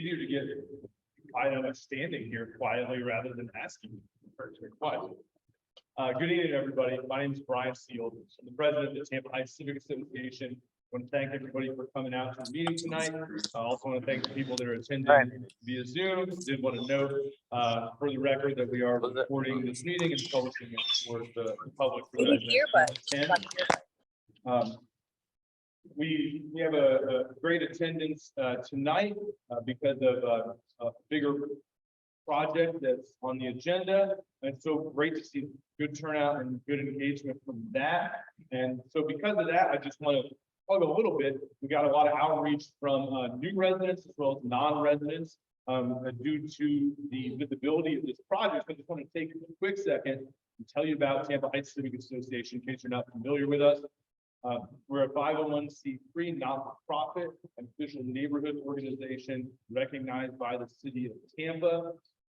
easier to get items standing here quietly rather than asking for quiet. Good evening, everybody. My name is Brian Seald. I'm the president of the Tampa Heights Civic Association. I want to thank everybody for coming out to the meeting tonight. I also want to thank the people that are attending via Zoom. Did want to note for the record that we are recording this meeting and publishing it for the public. We have a great attendance tonight because of a bigger project that's on the agenda. And so great to see good turnout and good engagement from that. And so because of that, I just want to talk a little bit. We got a lot of outreach from new residents as well as non-residents due to the visibility of this project. I just want to take a quick second and tell you about Tampa Heights Civic Association in case you're not familiar with us. We're a 501c3 not-for-profit and official neighborhood organization recognized by the city of Tampa.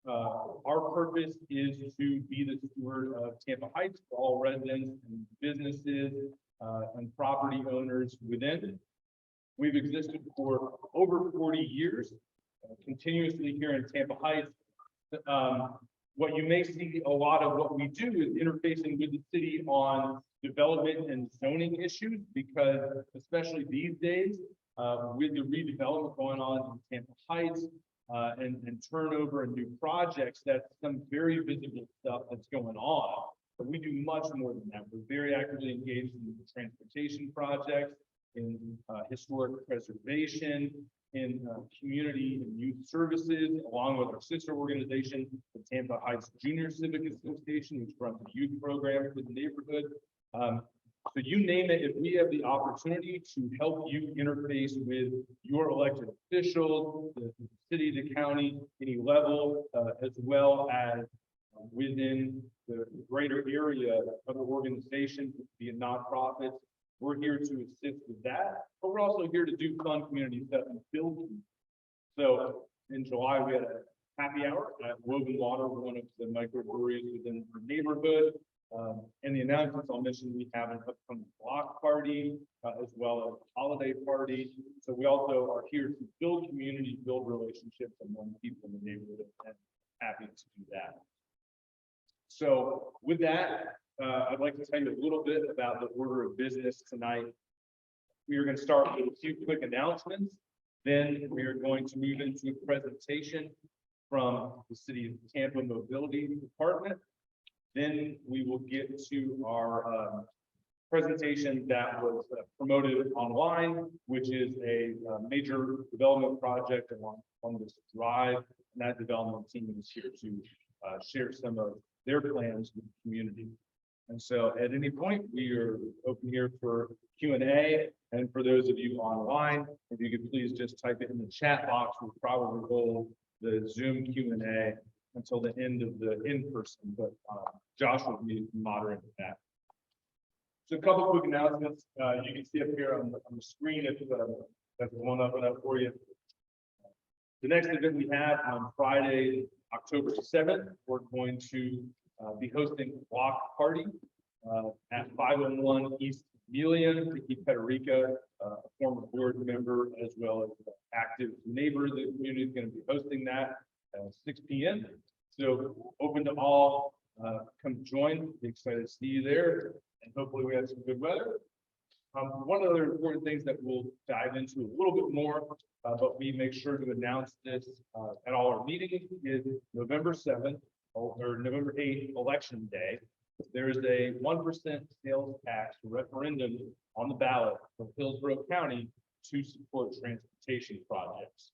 Our purpose is to be the steward of Tampa Heights for all residents and businesses and property owners within. We've existed for over 40 years, continuously here in Tampa Heights. What you may see a lot of what we do is interfacing with the city on development and zoning issues, because especially these days, with the redevelopment going on in Tampa Heights and turnover and new projects, that's some very visible stuff that's going on. But we do much more than that. We're very actively engaged in transportation projects, in historic preservation, in community and youth services, along with our sister organization, the Tampa Heights Junior Civic Association, which runs a youth program for the neighborhood. So you name it, if we have the opportunity to help you interface with your elected officials, the city, the county, any level, as well as within the greater area of the organization, be it nonprofits, we're here to assist with that. But we're also here to do fun community stuff and build. So in July, we had a happy hour at Robo, one of the microbreweries within our neighborhood. And the announcements I'll mention, we have an upcoming block party as well as a holiday party. So we also are here to build community, build relationships among people in the neighborhood, and happy to do that. So with that, I'd like to tell you a little bit about the order of business tonight. We are going to start with a few quick announcements. Then we are going to move into a presentation from the city of Tampa Mobility Department. Then we will get to our presentation that was promoted online, which is a major development project along this drive. And that development team is here to share some of their plans with the community. And so at any point, we are open here for Q&A. And for those of you online, if you could please just type it in the chat box, we'll probably hold the Zoom Q&A until the end of the in-person, but Josh will be moderating that. So a couple quick announcements. You can see up here on the screen if that's one up and up for you. The next event we have on Friday, October 7th, we're going to be hosting a block party at 501 East Amelia. Ricky Federica, a former board member as well as an active neighbor of the community, is going to be hosting that at 6 p.m. So open to all, come join. Be excited to see you there, and hopefully we have some good weather. One of the other important things that we'll dive into a little bit more, but we make sure to announce this at all our meetings, is November 7th or November 8th, Election Day. There is a 1% sales tax referendum on the ballot for Hillsborough County to support transportation projects.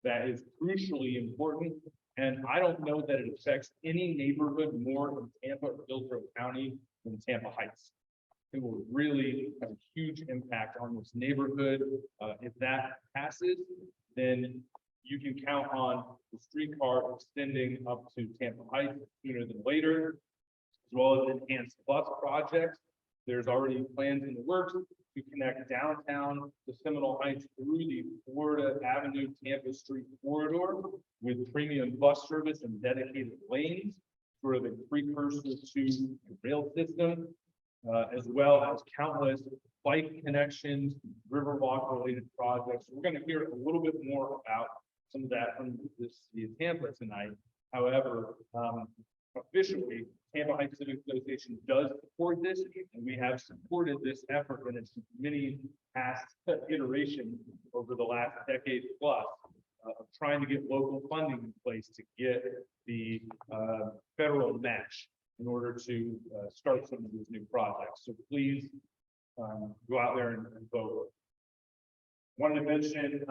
That is crucially important. And I don't know that it affects any neighborhood more in Tampa or Hillsborough County than Tampa Heights. It will really have a huge impact on this neighborhood. If that passes, then you can count on the streetcar extending up to Tampa Heights sooner than later, as well as enhanced bus projects. There's already plans in the works to connect downtown to Seminole Heights through the Florida Avenue Tampa Street corridor with premium bus service and dedicated lanes, sort of a precursor to the rail system, as well as countless bike connections, Riverwalk related projects. We're going to hear a little bit more about some of that from the city of Tampa tonight. However, officially, Tampa Heights Civic Association does support this, and we have supported this effort in its many past iterations over the last decade plus of trying to get local funding in place to get the federal match in order to start some of these new projects. So please go out there and vote. Wanted to mention,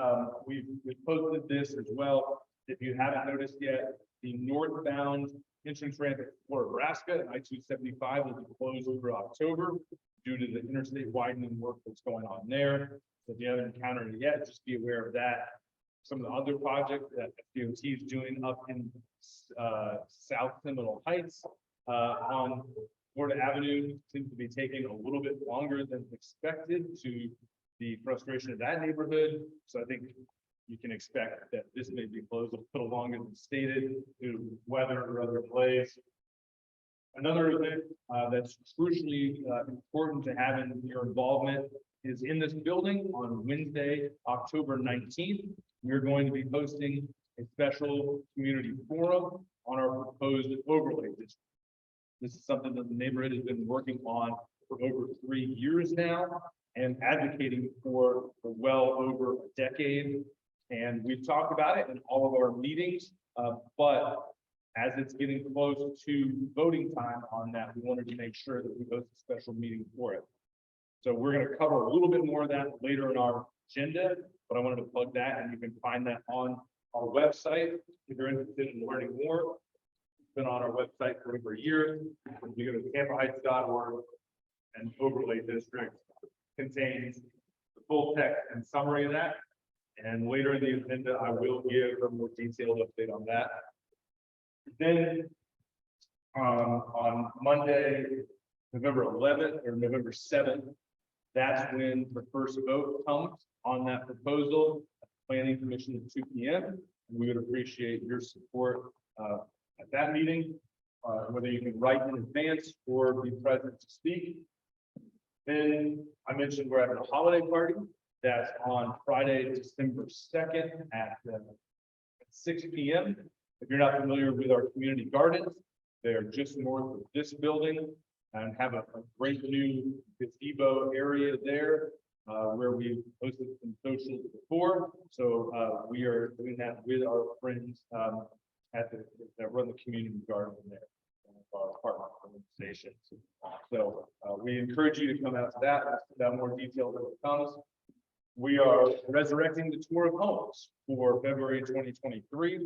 we've posted this as well. If you haven't noticed yet, the northbound entrance ramp at Nebraska, I-275 will be closed through October due to the interstate widening work that's going on there. So if you haven't encountered it yet, just be aware of that. Some of the other projects that DOT is doing up in South Seminole Heights on Florida Avenue seems to be taking a little bit longer than expected to the frustration of that neighborhood. So I think you can expect that this may be closed a little longer than stated due to weather or other delays. Another event that's crucially important to have in your involvement is in this building on Wednesday, October 19th. We're going to be hosting a special community forum on our proposed overlay district. This is something that the neighborhood has been working on for over 3 years now and advocating for well over a decade. And we've talked about it in all of our meetings, but as it's getting close to voting time on that, we wanted to make sure that we host a special meeting for it. So we're going to cover a little bit more of that later in our agenda, but I wanted to plug that, and you can find that on our website if you're interested in learning more. It's been on our website for over a year. You go to tampaheights.org, and overlay district contains the full text and summary of that. And later in the agenda, I will give a more detailed update on that. Then on Monday, November 11th or November 7th, that's when the first vote comes on that proposal at the Planning Commission at 2 p.m. And we would appreciate your support at that meeting, whether you can write in advance or be present to speak. Then I mentioned we're having a holiday party. That's on Friday, December 2nd at 6 p.m. If you're not familiar with our community gardens, they're just north of this building and have a great new gazebo area there where we hosted some socials before. So we are doing that with our friends that run the community garden there, our partner organizations. So we encourage you to come out to that. That more details as it comes. We are resurrecting the tour of homes for February 2023.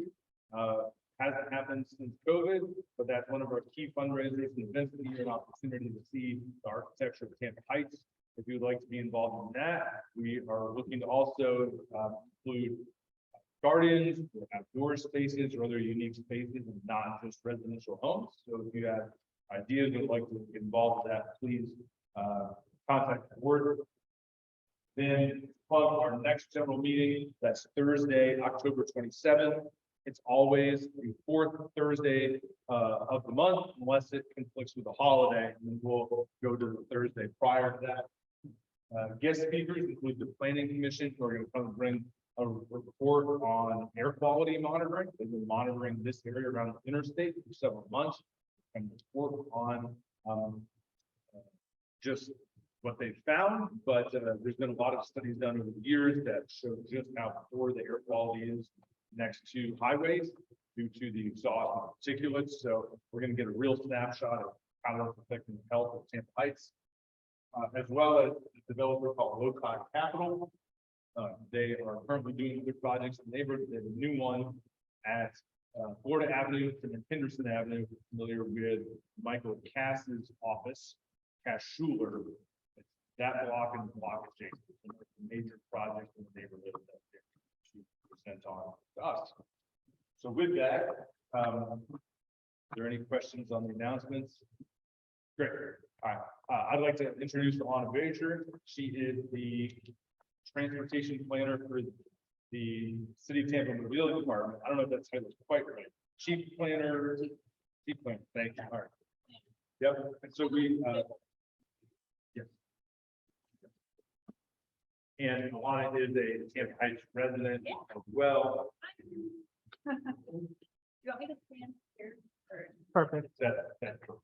Hasn't happened since COVID, but that's one of our key fundraisers and events of the year, an opportunity to see the architecture of Tampa Heights. If you'd like to be involved in that, we are looking to also include gardens, outdoor spaces, or other unique spaces, and not just residential homes. So if you have ideas or would like to get involved with that, please contact the board. Then plug our next general meeting. That's Thursday, October 27th. It's always the fourth Thursday of the month, unless it conflicts with a holiday, and then we'll go to the Thursday prior to that. Guest speakers include the Planning Commission, who are going to come and bring a report on air quality monitoring. They've been monitoring this area around the interstate for several months and report on just what they've found, but there's been a lot of studies done over the years that show just how poor the air quality is next to highways due to the exhaust and particulates. So we're going to get a real snapshot of how it's affecting the health of Tampa Heights, as well as a developer called Low Cost Capital. They are currently doing other projects in the neighborhood. They have a new one at Florida Avenue and Henderson Avenue. Familiar with Michael Cass's office, Cass Schuler. That block and the block adjacent to a major project in the neighborhood that they present on to us. So with that, are there any questions on the announcements? Great. All right. I'd like to introduce Alana Bajer. She is the transportation planner for the City of Tampa Mobility Department. I don't know if that title is quite right. Chief planner. Thank you. All right. Yep. And so we. And Alana is a Tampa Heights resident as well. You want me to stand here? Perfect. That's correct.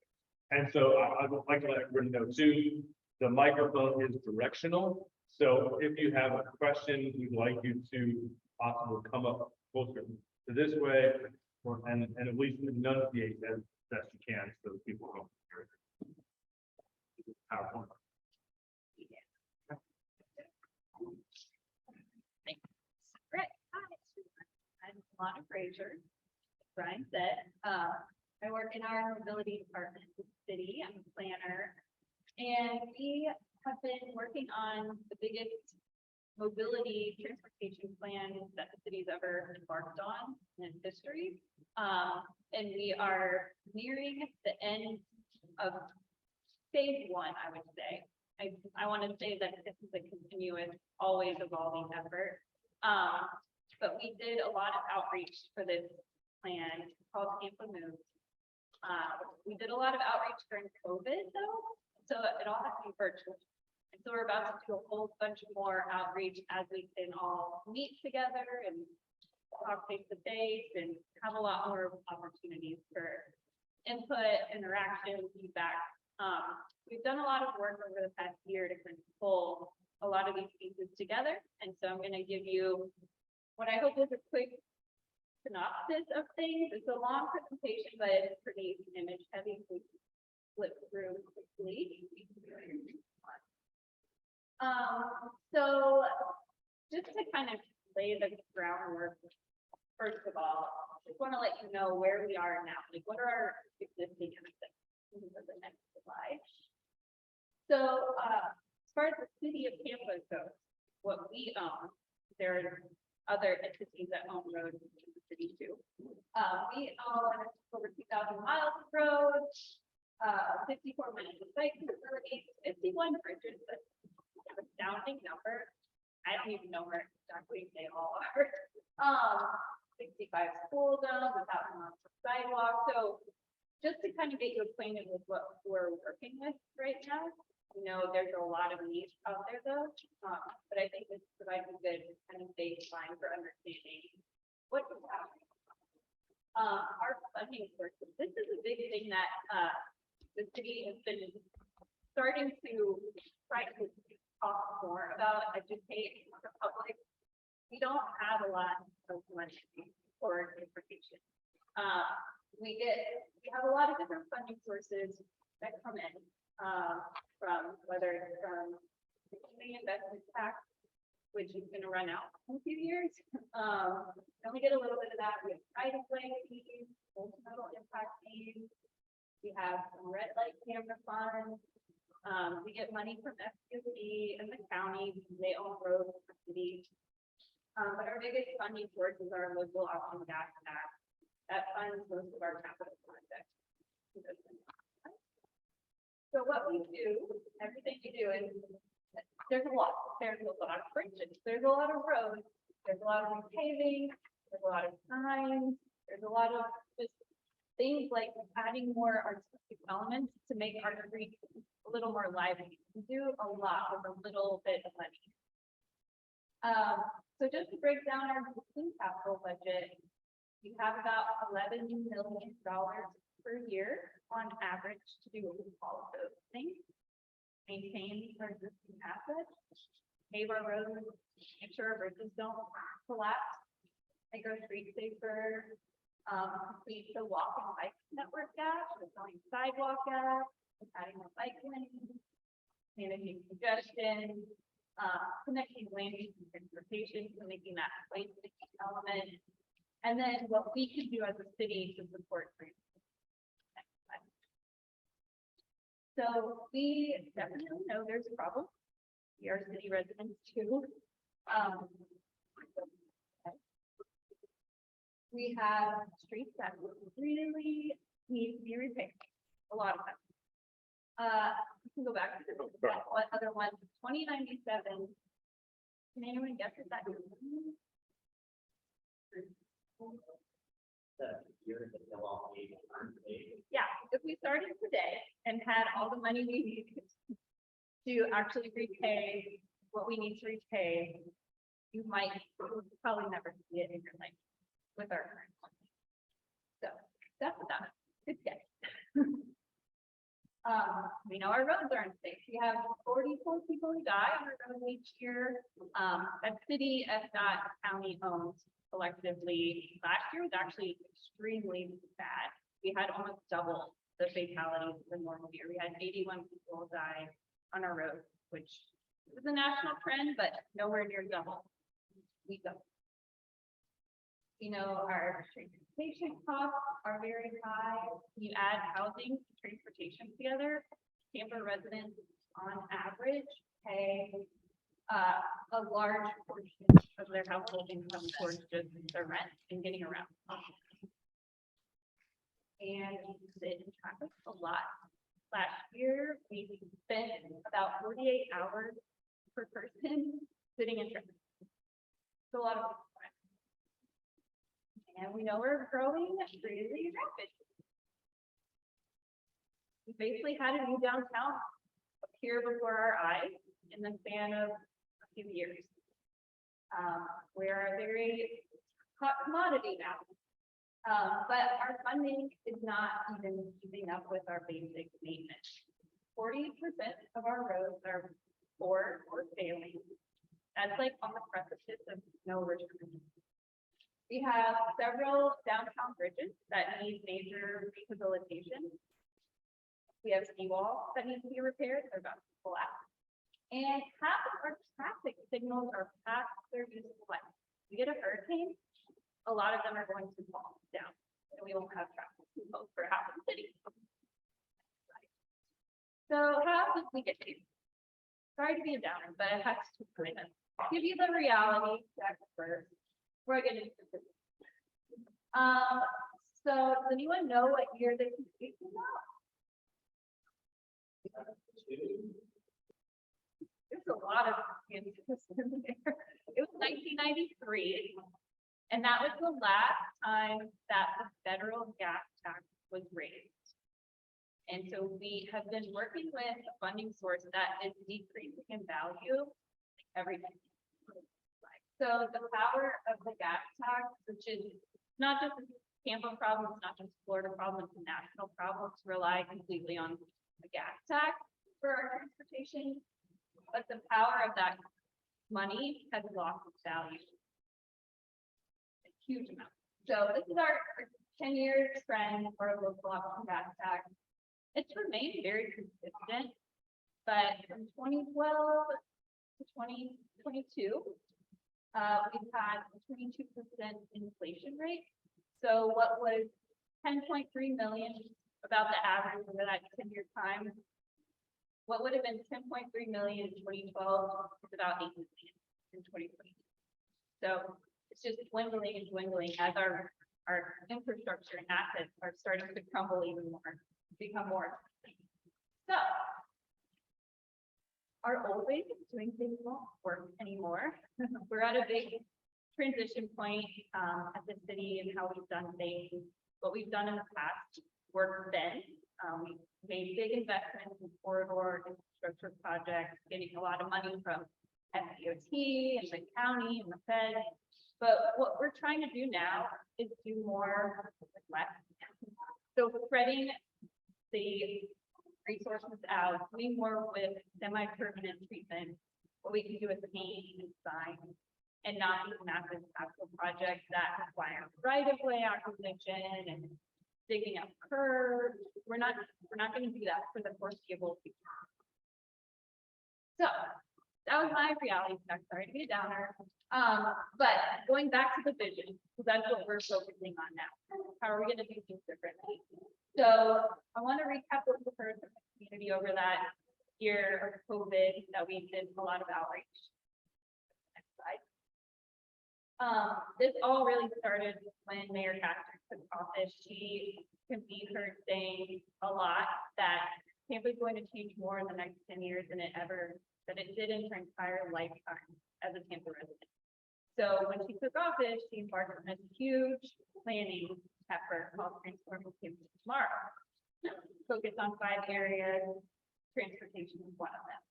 And so I would like to let everyone know too, the microphone is directional. So if you have a question, we'd like you to possibly come up closer to this way and at least enunciate as best you can so people don't hear it. PowerPoint. Right. Hi, I'm Lana Frazier. Brian said, I work in our mobility department in the city. I'm a planner. And we have been working on the biggest mobility transportation plan that the city's ever embarked on in history. And we are nearing the end of phase one, I would say. I want to say that this is a continuous, always evolving effort. But we did a lot of outreach for this plan called Tampa Move. We did a lot of outreach during COVID though, so it all has to be virtual. And so we're about to do a whole bunch more outreach as we can all meet together and talk face to face and have a lot more opportunities for input, interaction, feedback. We've done a lot of work over the past year to kind of pull a lot of these pieces together. And so I'm going to give you what I hope is a quick synopsis of things. It's a long presentation, but it's pretty image heavy. So we can flip through quickly. So just to kind of lay the groundwork, first of all, I just want to let you know where we are now. Like, what are our existing assets? This is the next slide. So as far as the city of Tampa goes, what we own, there are other entities that own roads in the city too. We own over 2,000 miles of roads, 54 miles of bike facilities, 51 bridges. That's an astounding number. I don't even know where exactly they all are. 65 school zones, 1,000 miles of sidewalk. So just to kind of get you acquainted with what we're working with right now. You know, there's a lot of needs out there though, but I think this provides a good kind of baseline for understanding what is happening. Our funding sources, this is a big thing that the city has been starting to try to talk more about, educate the public. We don't have a lot of money for transportation. We have a lot of different funding sources that come in. From whether it's from the investment tax, which is going to run out in a few years. And we get a little bit of that. We have right-of-way fees, multimodal impact fees. We have some red light camera funds. We get money from FCC and the county. They own roads in the city. But our biggest funding sources are local option gas tax. That funds most of our capital projects. So what we do, everything we do is, there's a lot of bridges, there's a lot of roads, there's a lot of repaving, there's a lot of signs, there's a lot of just things like adding more artistic elements to make our streets a little more lively. We do a lot with a little bit of money. So just to break down our existing capital budget, we have about $11 million per year on average to do all of those things. Maintain our existing assets, pave our roads, make sure our bridges don't collapse, make our streets safer, complete the walk and bike network gap, restoring sidewalk gap, adding more bike lanes, managing congestion, connecting land use and transportation, so making that place element, and then what we can do as a city to support transportation. So we definitely know there's a problem. We are city residents too. We have streets that really need to be repaired. A lot of them. You can go back to the other one, 2097. Can anyone guess what that is? Yeah, if we started today and had all the money we needed to actually repay what we need to repay, you'll probably never see it in your life with our current plan. So that's that. Good guess. We know our roads are unsafe. We have 44 people who die on our roads each year. That city, not county owned collectively. Last year was actually extremely bad. We had almost double the fatalities of the normal year. We had 81 people die on our roads, which was a national trend, but nowhere near double. We go. You know, our transportation costs are very high. You add housing, transportation together. Tampa residents on average pay a large portion of their household income towards just the rent and getting around. And we sit in traffic a lot. Last year, we spent about 48 hours per person sitting in traffic. It's a lot of time. And we know we're growing really rapid. We basically had a new downtown appear before our eyes in the span of a few years. We're a very hot commodity now. But our funding is not even keeping up with our basic maintenance. 40% of our roads are poor or failing. That's like on the precipice of no return. We have several downtown bridges that need major rehabilitation. We have seawalls that need to be repaired. They're about to collapse. And half of our traffic signals are past their useful life. We get a hurricane, a lot of them are going to fall down, and we won't have traffic signals for half the city. So how did we get here? Sorry to be a downer, but I have to kind of give you the reality check first. We're gonna do this. So does anyone know what year they completed now? There's a lot of in there. It was 1993, and that was the last time that the federal gas tax was raised. And so we have been working with a funding source that is decreasing in value every day. So the power of the gas tax, which is not just a Tampa problem, it's not just a Florida problem, it's a national problem, to rely completely on the gas tax for our transportation. But the power of that money has lost its value. A huge amount. So this is our 10-year trend for a local option gas tax. It's remained very consistent, but from 2012 to 2022, we've had a 22% inflation rate. So what was 10.3 million, about the average over that 10-year time, what would have been 10.3 million in 2012 is about 8 million in 2020. So it's just dwindling and dwindling as our infrastructure and assets are starting to crumble even more, become more expensive. So our old ways of doing things won't work anymore. We're at a big transition point at the city and how we've done things. What we've done in the past worked then. We made big investments in corridor infrastructure projects, getting a lot of money from FDOT and the county and the Fed. But what we're trying to do now is do more with less. So spreading the resources out, doing more with semi-permanent treatment, what we can do with paint and design, and not these massive capital projects that require right-of-way acquisition and digging up curves. We're not going to do that for the foreseeable future. So that was my reality check. Sorry to be a downer. But going back to the vision, because that's what we're focusing on now. How are we going to do things differently? So I want to recap what we heard from the community over that year of COVID that we did a lot of outreach. Next slide. This all really started when Mayor Castro took office. She convened her saying a lot that Tampa is going to change more in the next 10 years than it did in her entire lifetime as a Tampa resident. So when she took office, she embarked on a huge planning effort called Transforming Tampa Tomorrow. Focused on 5 areas, transportation is one of them.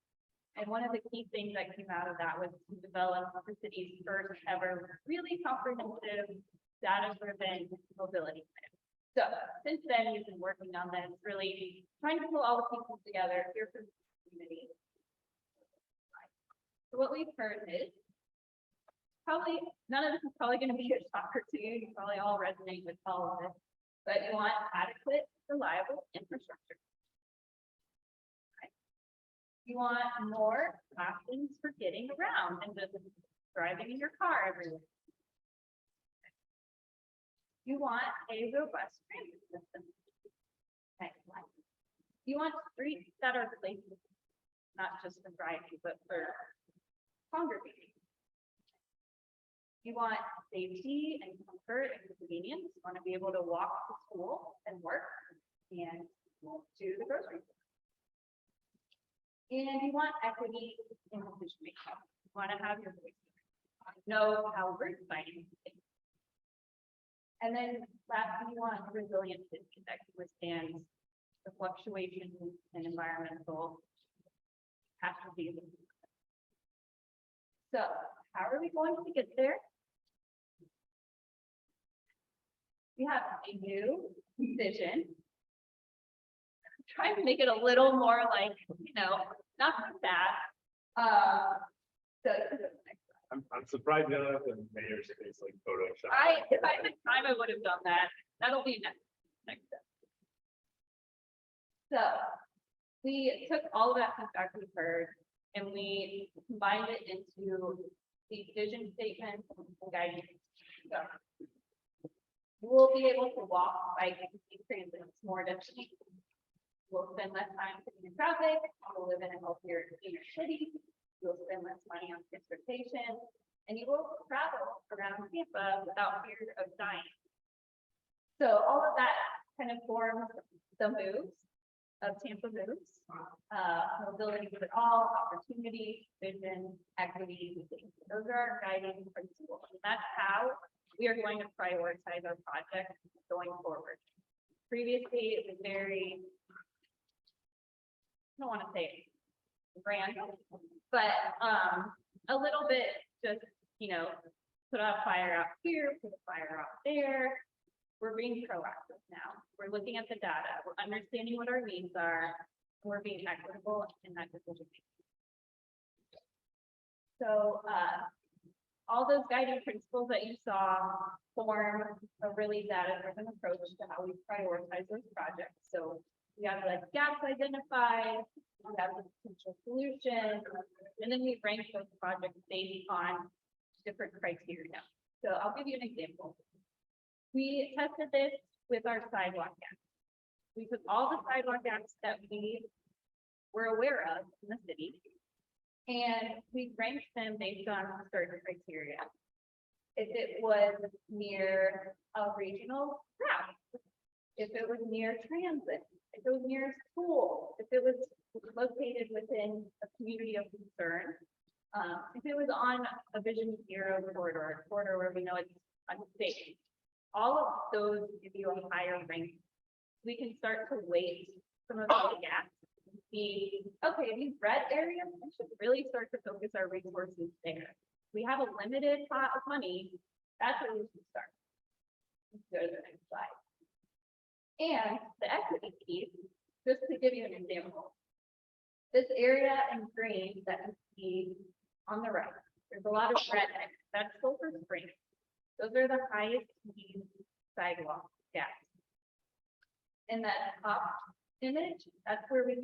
And one of the key things that came out of that was to develop the city's first ever really comprehensive data-driven mobility plan. So since then, we've been working on this, really trying to pull all the pieces together here for the community. So what we've heard is probably, none of this is probably going to be a shocker to you. You probably all resonate with all of this, but you want adequate, reliable infrastructure. You want more options for getting around and just driving in your car everywhere. You want a robust transit system. Next slide. You want streets that are places, not just for driving, but for congregating. You want safety and comfort and convenience. You want to be able to walk to school and work and do the grocery store. And you want equity in decision making. You want to have your voice. Know how we're deciding things. And then lastly, you want a resilient city that can withstand the fluctuations in environmental catastrophes. So how are we going to get there? We have a new vision. Trying to make it a little more like, not so bad. So I'm surprised you don't have the mayor's face like Photoshop. if I had time, I would have done that. That'll be next step. So we took all of that feedback we've heard and we combined it into the vision statement and guiding. So we'll be able to walk, bike, and take transit more efficiently. We'll spend less time sitting in traffic. We'll live in a healthier, cleaner city. You'll spend less money on transportation, and you will travel around Tampa without fear of dying. So all of that kind of forms the moves of Tampa Moves. Mobility for all, opportunity, vision, equity, and safety. Those are our guiding principles. And that's how we are going to prioritize our project going forward. Previously, it was very, I don't want to say it, random, but a little bit just, put a fire out here, put a fire out there. We're being proactive now. We're looking at the data. We're understanding what our needs are. And we're being equitable in that decision making. So all those guiding principles that you saw form a really data-driven approach to how we prioritize those projects. So we have the gaps identified, we have the potential solutions, and then we rank those projects based on different criteria. So I'll give you an example. We tested this with our sidewalk gaps. We took all the sidewalk gaps that we were aware of in the city, and we ranked them based on certain criteria. If it was near a regional route, if it was near transit, if it was near school, if it was located within a community of concern, if it was on a Vision Zero corridor, a corridor where we know it's unsafe, all of those give you a higher rank. We can start to weight some of those gaps and see, okay, these red areas, we should really start to focus our resources there. We have a limited pot of money, that's where we should start. Let's go to the next slide. And the equity piece, just to give you an example, this area in green that you see on the right, there's a lot of red, that's Sulphur Springs. Those are the highest need sidewalk gaps. In that top image, that's where we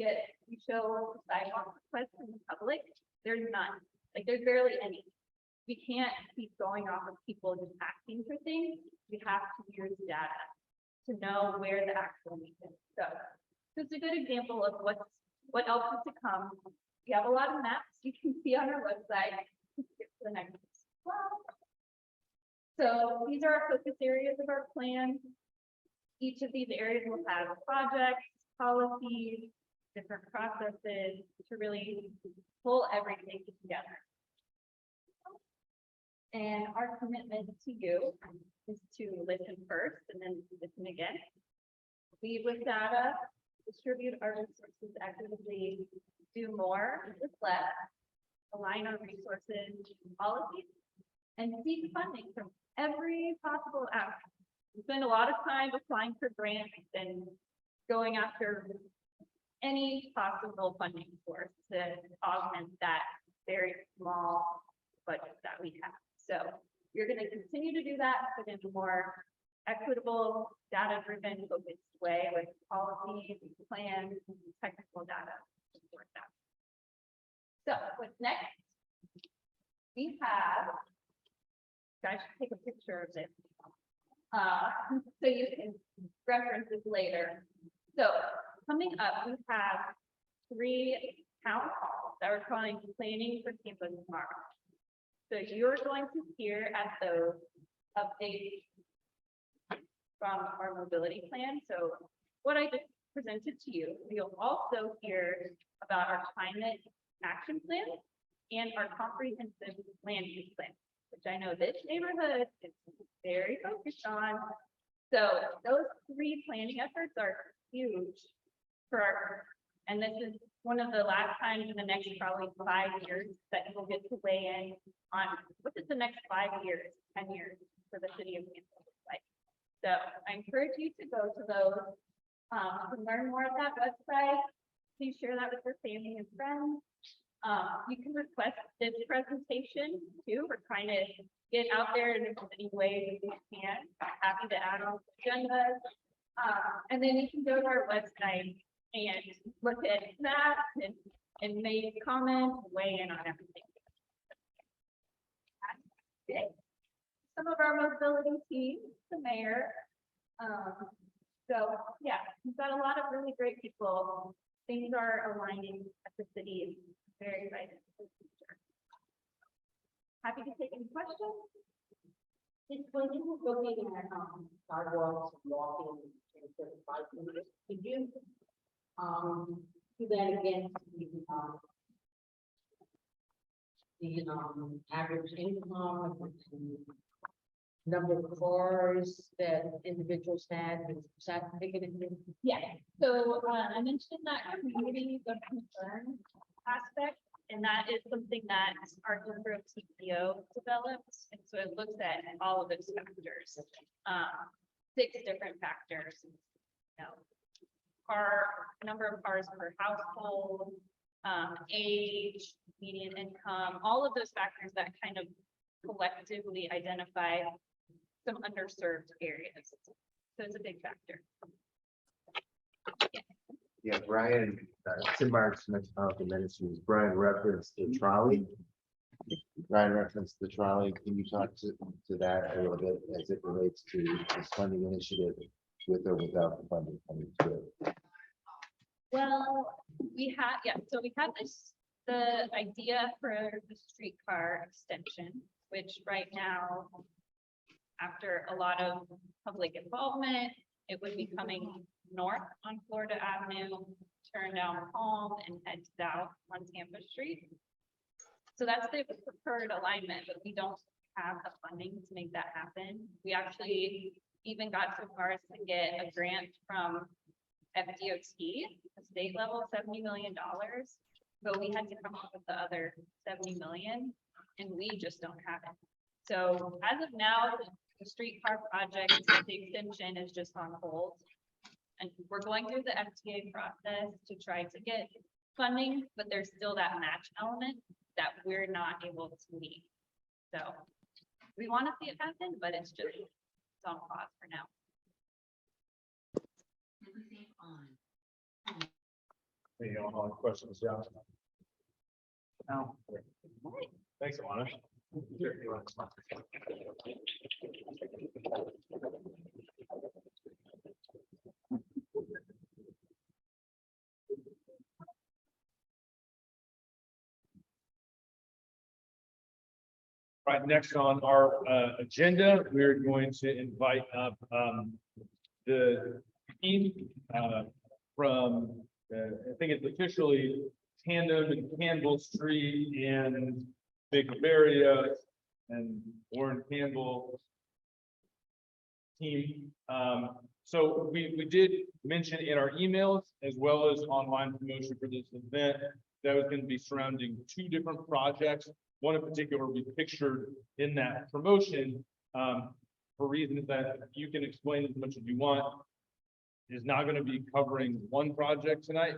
show sidewalk requests in the public. There's none, like there's barely any. We can't keep going off of people just asking for things. We have to use data to know where the actual need is. So it's a good example of what else is to come. We have a lot of maps you can see on our website. Skip to the next slide. So these are our focus areas of our plan. Each of these areas will have projects, policies, different processes to really pull everything together. And our commitment to you is to listen first and then listen again. Lead with data, distribute our resources equitably, do more with less, align our resources and policies, and seek funding from every possible avenue. We spend a lot of time applying for grants and going after any possible funding source to augment that very small budget that we have. So you're going to continue to do that, but in a more equitable, data-driven, focused way with policies, plans, and technical data to support that. So what's next? We have, I should take a picture of this. So you can reference this later. So coming up, we have 3 town halls that we're calling Planning for Campus tomorrow. So you're going to hear at those updates from our mobility plan. So what I just presented to you, you'll also hear about our climate action plan and our comprehensive land use plan, which I know this neighborhood is very focused on. So those 3 planning efforts are huge for our, and this is one of the last times in the next probably 5 years that you'll get to weigh in on what is the next 5 years, 10 years for the city of Kansas like. So I encourage you to go to those, to learn more at that website. Please share that with your family and friends. You can request this presentation too. We're trying to get out there in as many ways as we can. Happy to add on agendas. And then you can go to our website and look at that and make comments, weigh in on everything. Some of our mobility teams, the mayor. So yeah, we've got a lot of really great people. Things are aligning at the city. Very excited for the future. Happy to take any questions. It's when you were looking at sidewalks, walking, and could you do that against the average income, the number of cars that individuals had, was that big? Yeah, so I mentioned that community of concern aspect, and that is something that our group TCO developed. And so it looks at all of those factors, 6 different factors. You know, number of cars per household, age, median income, all of those factors that kind of collectively identify some underserved areas. So it's a big factor. Yeah, Brian, Tim Marks, Metropolitan Ministries, Brian referenced the trolley. Brian referenced the trolley. Can you talk to that a little bit as it relates to this funding initiative with or without the funding coming through? Well, we had, yeah, so we had the idea for the streetcar extension, which right now, after a lot of public involvement, it would be coming north on Florida Avenue, turn down Palm and head south on Tampa Street. So that's the preferred alignment, but we don't have the funding to make that happen. We actually even got so far as to get a grant from FDOT, a state level, $70 million, but we had to come up with the other 70 million, and we just don't have it. So as of now, the streetcar project, the extension is just on hold. And we're going through the FTA process to try to get funding, but there's still that match element that we're not able to meet. So we want to see it happen, but it's on pause for now. Any other questions, John? No. Thanks, Alana. Right, next on our agenda, we're going to invite up the team from, I think it's officially Tandem and Campbell Street and Big Bavaria and Warren Campbell team. So we did mention in our emails as well as online promotion for this event that was going to be surrounding two different projects. One in particular we pictured in that promotion, for reasons that you can explain as much as you want, is not going to be covering one project tonight.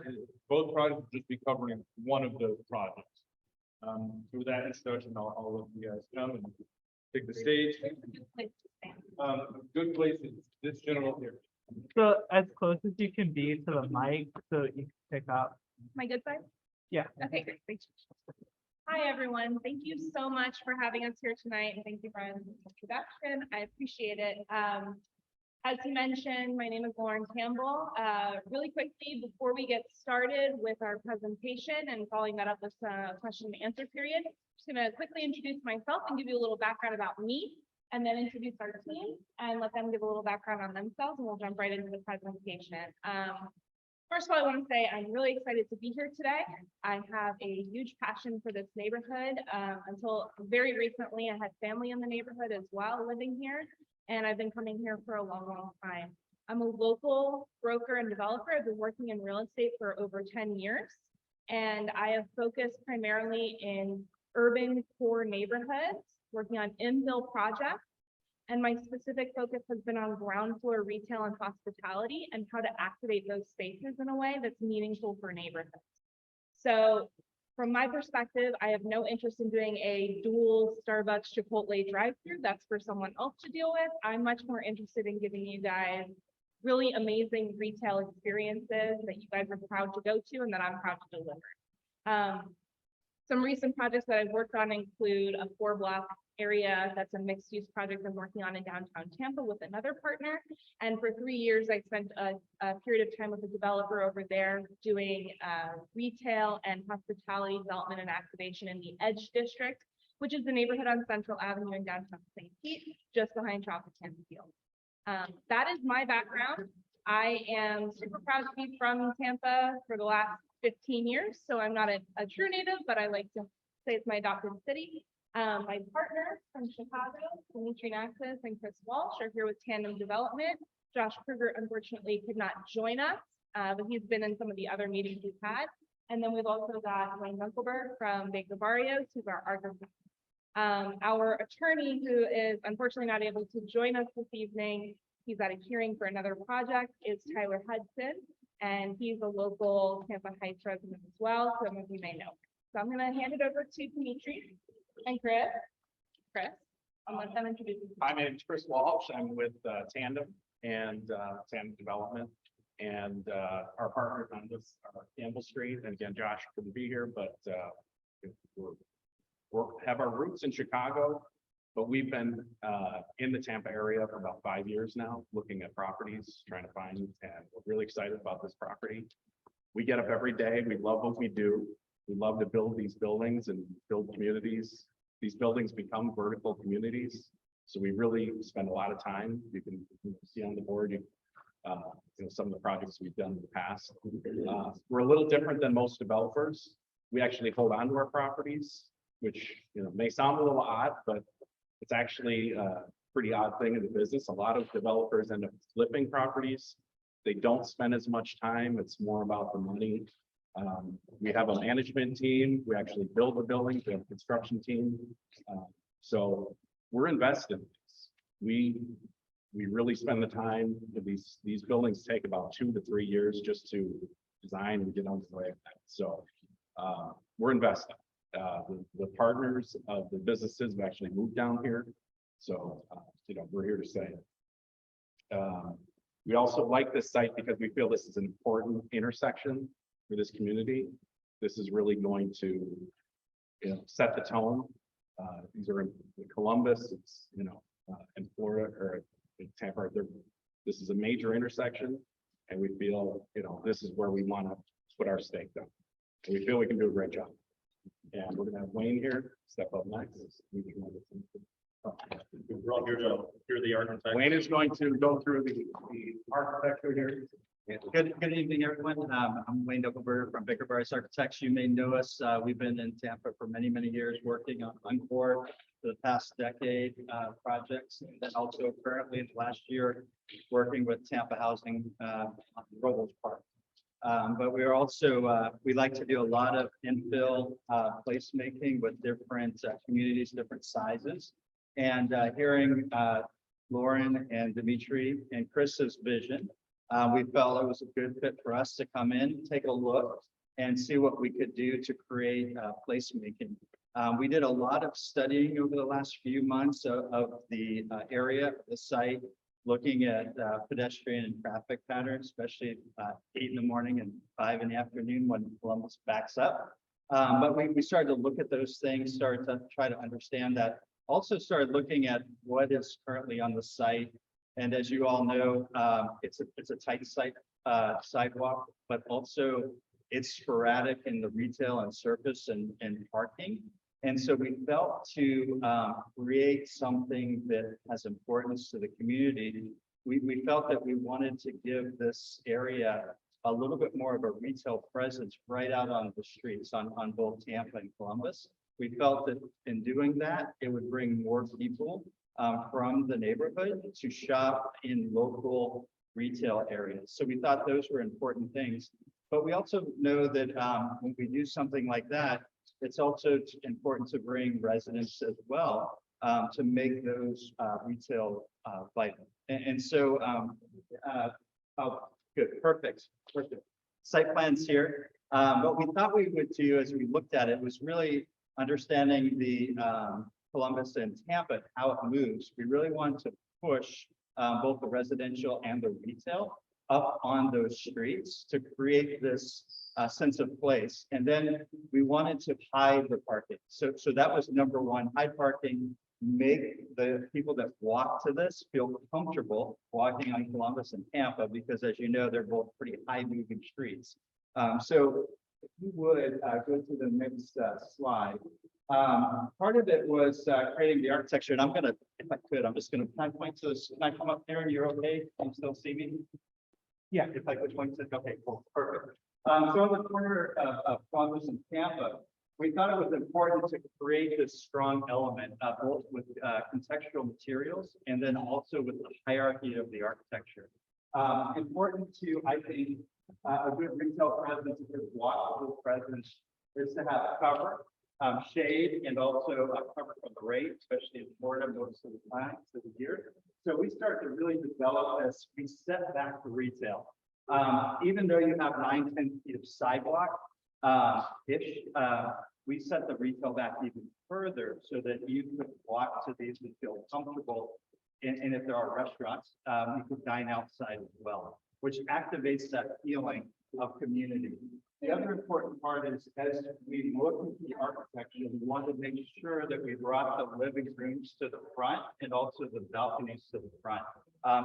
Both projects will just be covering one of those projects. So with that introduction, I'll let you guys come and take the stage. Good place is this gentleman here. So as close as you can be to the mic, so you can pick up. My good side? Yeah. Okay, great. Thanks. Hi, everyone. Thank you so much for having us here tonight. And thank you, Brian, for the introduction. I appreciate it. As you mentioned, my name is Lauren Campbell. Really quickly, before we get started with our presentation and following that up with a question and answer period, just going to quickly introduce myself and give you a little background about me, and then introduce our team and let them give a little background on themselves, and we'll jump right into the presentation. First of all, I want to say I'm really excited to be here today. I have a huge passion for this neighborhood. Until very recently, I had family in the neighborhood as well living here, and I've been coming here for a long, long time. I'm a local broker and developer. I've been working in real estate for over 10 years, and I have focused primarily in urban core neighborhoods, working on infill projects. And my specific focus has been on ground floor retail and hospitality and how to activate those spaces in a way that's meaningful for neighborhoods. So from my perspective, I have no interest in doing a dual Starbucks Chipotle drive-through. That's for someone else to deal with. I'm much more interested in giving you guys really amazing retail experiences that you guys are proud to go to and that I'm proud to deliver. Some recent projects that I've worked on include a 4-block area that's a mixed-use project I'm working on in downtown Tampa with another partner. And for 3 years, I spent a period of time with a developer over there doing retail and hospitality development and activation in the Edge District, which is the neighborhood on Central Avenue in downtown St. Pete, just behind Tropicana Field. That is my background. I am super proud to be from Tampa for the last 15 years, so I'm not a true native, but I like to say it's my adopted city. My partners from Chicago, Dimitri Naxis and Chris Walsh, are here with Tandem Development. Josh Kruger unfortunately could not join us, but he's been in some of the other meetings we've had. And then we've also got Wayne Dunkelberg from Baker Barrios, who's our architect. Our attorney, who is unfortunately not able to join us this evening, he's at a hearing for another project, is Tyler Hudson, and he's a local Tampa Heights resident as well, some of you may know. So I'm going to hand it over to Dimitri and Chris. I'll let them introduce themselves. Hi, my name is Chris Walsh. I'm with Tandem and Tandem Development, and our partners on this are Campbell Street. And again, Josh couldn't be here, but we have our roots in Chicago, but we've been in the Tampa area for about 5 years now, looking at properties, trying to find, and we're really excited about this property. We get up every day. We love what we do. We love to build these buildings and build communities. These buildings become vertical communities. So we really spend a lot of time. You can see on the board, some of the projects we've done in the past. We're a little different than most developers. We actually hold on to our properties, which may sound a little odd, but it's actually a pretty odd thing in the business. A lot of developers end up flipping properties. They don't spend as much time. It's more about the money. We have a management team. We actually build the buildings. We have a construction team. So we're invested in this. We really spend the time. These buildings take about 2 to 3 years just to design and get underway. So we're invested. The partners of the businesses have actually moved down here. So we're here to stay. We also like this site because we feel this is an important intersection for this community. This is really going to set the tone. These are in Columbus, it's in Florida or in Tampa. This is a major intersection, and we feel this is where we want to put our stake down. And we feel we can do a great job. And we're gonna have Wayne here step up next. We're all here to hear the architect. Wayne is going to go through the architecture here. Good evening, everyone. I'm Wayne Dunkelberg from Baker Barrios Architects. You may know us. We've been in Tampa for many, many years working on Encore for the past decade projects. And then also currently in the last year, working with Tampa Housing on Robo's Park. But we're also, we like to do a lot of infill placemaking with different communities, different sizes. And hearing Lauren and Dimitri and Chris's vision, we felt it was a good fit for us to come in, take a look, and see what we could do to create placemaking. We did a lot of studying over the last few months of the area, the site, looking at pedestrian and traffic patterns, especially 8 in the morning and 5 in the afternoon when Columbus backs up. But we started to look at those things, started to try to understand that. Also started looking at what is currently on the site. And as you all know, it's a tight site sidewalk, but also it's sporadic in the retail and surface and parking. And so we felt to create something that has importance to the community. We felt that we wanted to give this area a little bit more of a retail presence right out on the streets on both Tampa and Columbus. We felt that in doing that, it would bring more people from the neighborhood to shop in local retail areas. So we thought those were important things. But we also know that when we do something like that, it's also important to bring residents as well to make those retail vital. And so, oh, good, perfect. Site plans here. What we thought we would do as we looked at it was really understanding the Columbus and Tampa, how it moves. We really want to push both the residential and the retail up on those streets to create this sense of place. And then we wanted to hide the parking. So that was number one, hide parking, make the people that walk to this feel comfortable walking on Columbus and Tampa, because as you know, they're both pretty high moving streets. So if you would go to the next slide. Part of it was creating the architecture, and I'm gonna, if I could, I'm just gonna point to this. Can I come up there and you're okay? Can you still see me? Yeah, if I could point to, okay, cool, perfect. So on the corner of Columbus and Tampa, we thought it was important to create this strong element, both with contextual materials and then also with the hierarchy of the architecture. Important to, I think, a good retail presence, a good walkable presence is to have cover, shade, and also cover from the rain, especially in Florida most of the time of the year. So we start to really develop this, we set back the retail. Even though you have 9-10 feet of sidewalk, we set the retail back even further so that you could walk to these and feel comfortable. And if there are restaurants, you could dine outside as well, which activates that feeling of community. The other important part is as we look at the architecture, we want to make sure that we brought the living rooms to the front and also the balconies to the front.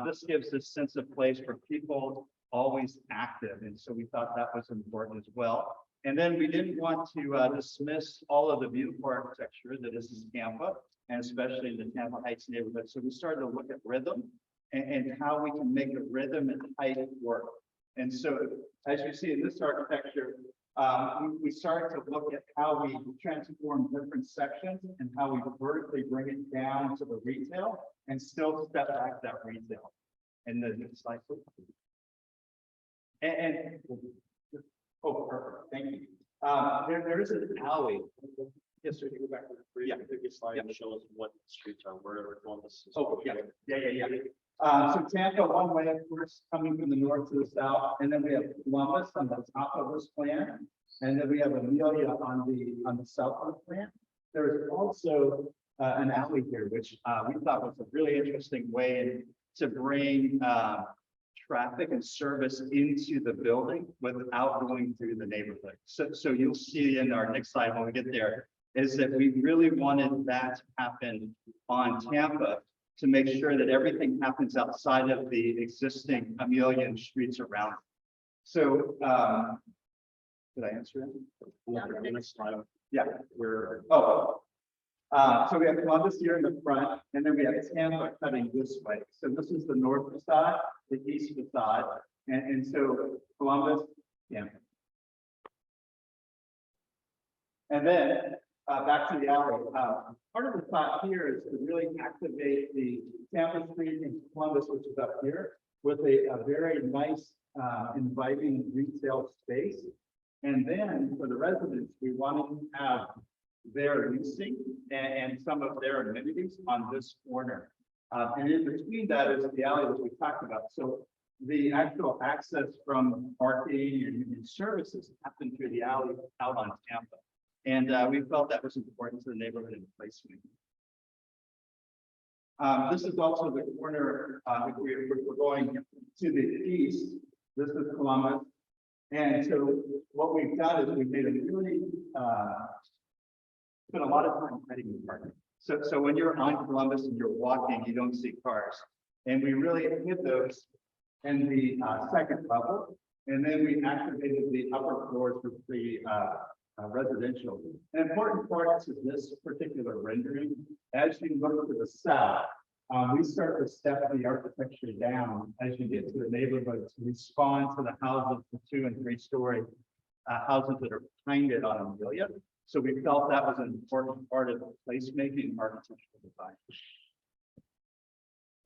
This gives this sense of place for people always active. And so we thought that was important as well. And then we didn't want to dismiss all of the beautiful architecture that is in Tampa, and especially in the Tampa Heights neighborhood. So we started to look at rhythm and how we can make the rhythm and height work. And so, as you see in this architecture, we started to look at how we transform different sections and how we vertically bring it down to the retail and still step back that retail. And the next slide, please. Oh, perfect. Thank you. There is an alley. Yes, sir. You go back to the previous slide and show us what streets are wherever Columbus is. Oh, yeah. So Tampa one way, of course, coming from the north to the south, and then we have Columbus on the top of this plan, and then we have Amelia on the south of the plan. There is also an alley here, which we thought was a really interesting way to bring traffic and service into the building without going through the neighborhood. So you'll see in our next slide when we get there, is that we really wanted that to happen on Tampa to make sure that everything happens outside of the existing Amelia and streets around. So, did I answer it? Yeah, so we have Columbus here in the front, and then we have Tampa cutting this way. So this is the north facade, the east facade, and so Columbus, yeah. And then back to the alley. Part of the thought here is to really activate the Tampa Street in Columbus, which is up here, with a very nice, inviting retail space. And then for the residents, we wanted to have their leasing and some of their amenities on this corner. And in between that is the alley that we talked about. So the actual access from parking and services happen through the alley out on Tampa. And we felt that was important to the neighborhood and placement. This is also the corner, if we're going to the east, this is Columbus. And so what we've done is we've made a really, spent a lot of time hiding the parking. So when you're on Columbus and you're walking, you don't see cars. And we really hid those in the second level. And then we activated the upper floors with the residential. An important part is this particular rendering. As you look to the south, we start to step the architecture down as you get to the neighborhoods to respond to the houses, the 2- and 3-story houses that are behind it on Amelia. So we felt that was an important part of the placemaking and architectural design.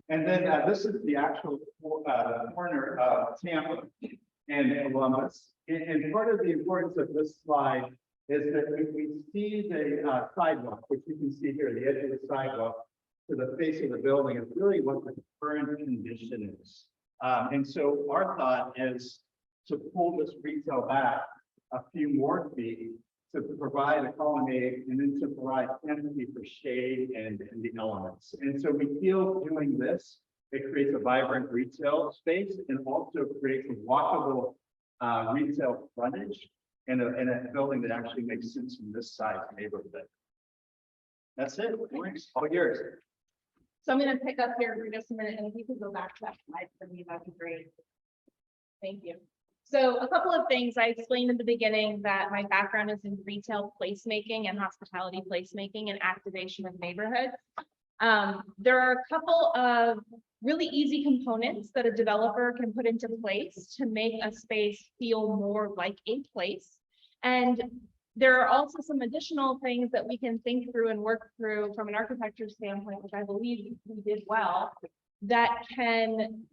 And then this is the actual corner of Tampa and Columbus. And part of the importance of this slide is that we see the sidewalk, which you can see here, the edge of the sidewalk to the face of the building is really what the current condition is. And so our thought is to pull this retail back a few more feet to provide a colonnade and then to provide canopy for shade and the elements. And so we feel doing this, it creates a vibrant retail space and also creates a walkable retail frontage and a building that actually makes sense from this side of the neighborhood. That's it. Thanks. All yours. So I'm gonna pick up here for just a minute, and if you could go back to that slide for me, that'd be great. Thank you. So a couple of things I explained in the beginning that my background is in retail placemaking and hospitality placemaking and activation of neighborhoods. There are a couple of really easy components that a developer can put into place to make a space feel more like a place. And there are also some additional things that we can think through and work through from an architecture standpoint, which I believe we did well, that can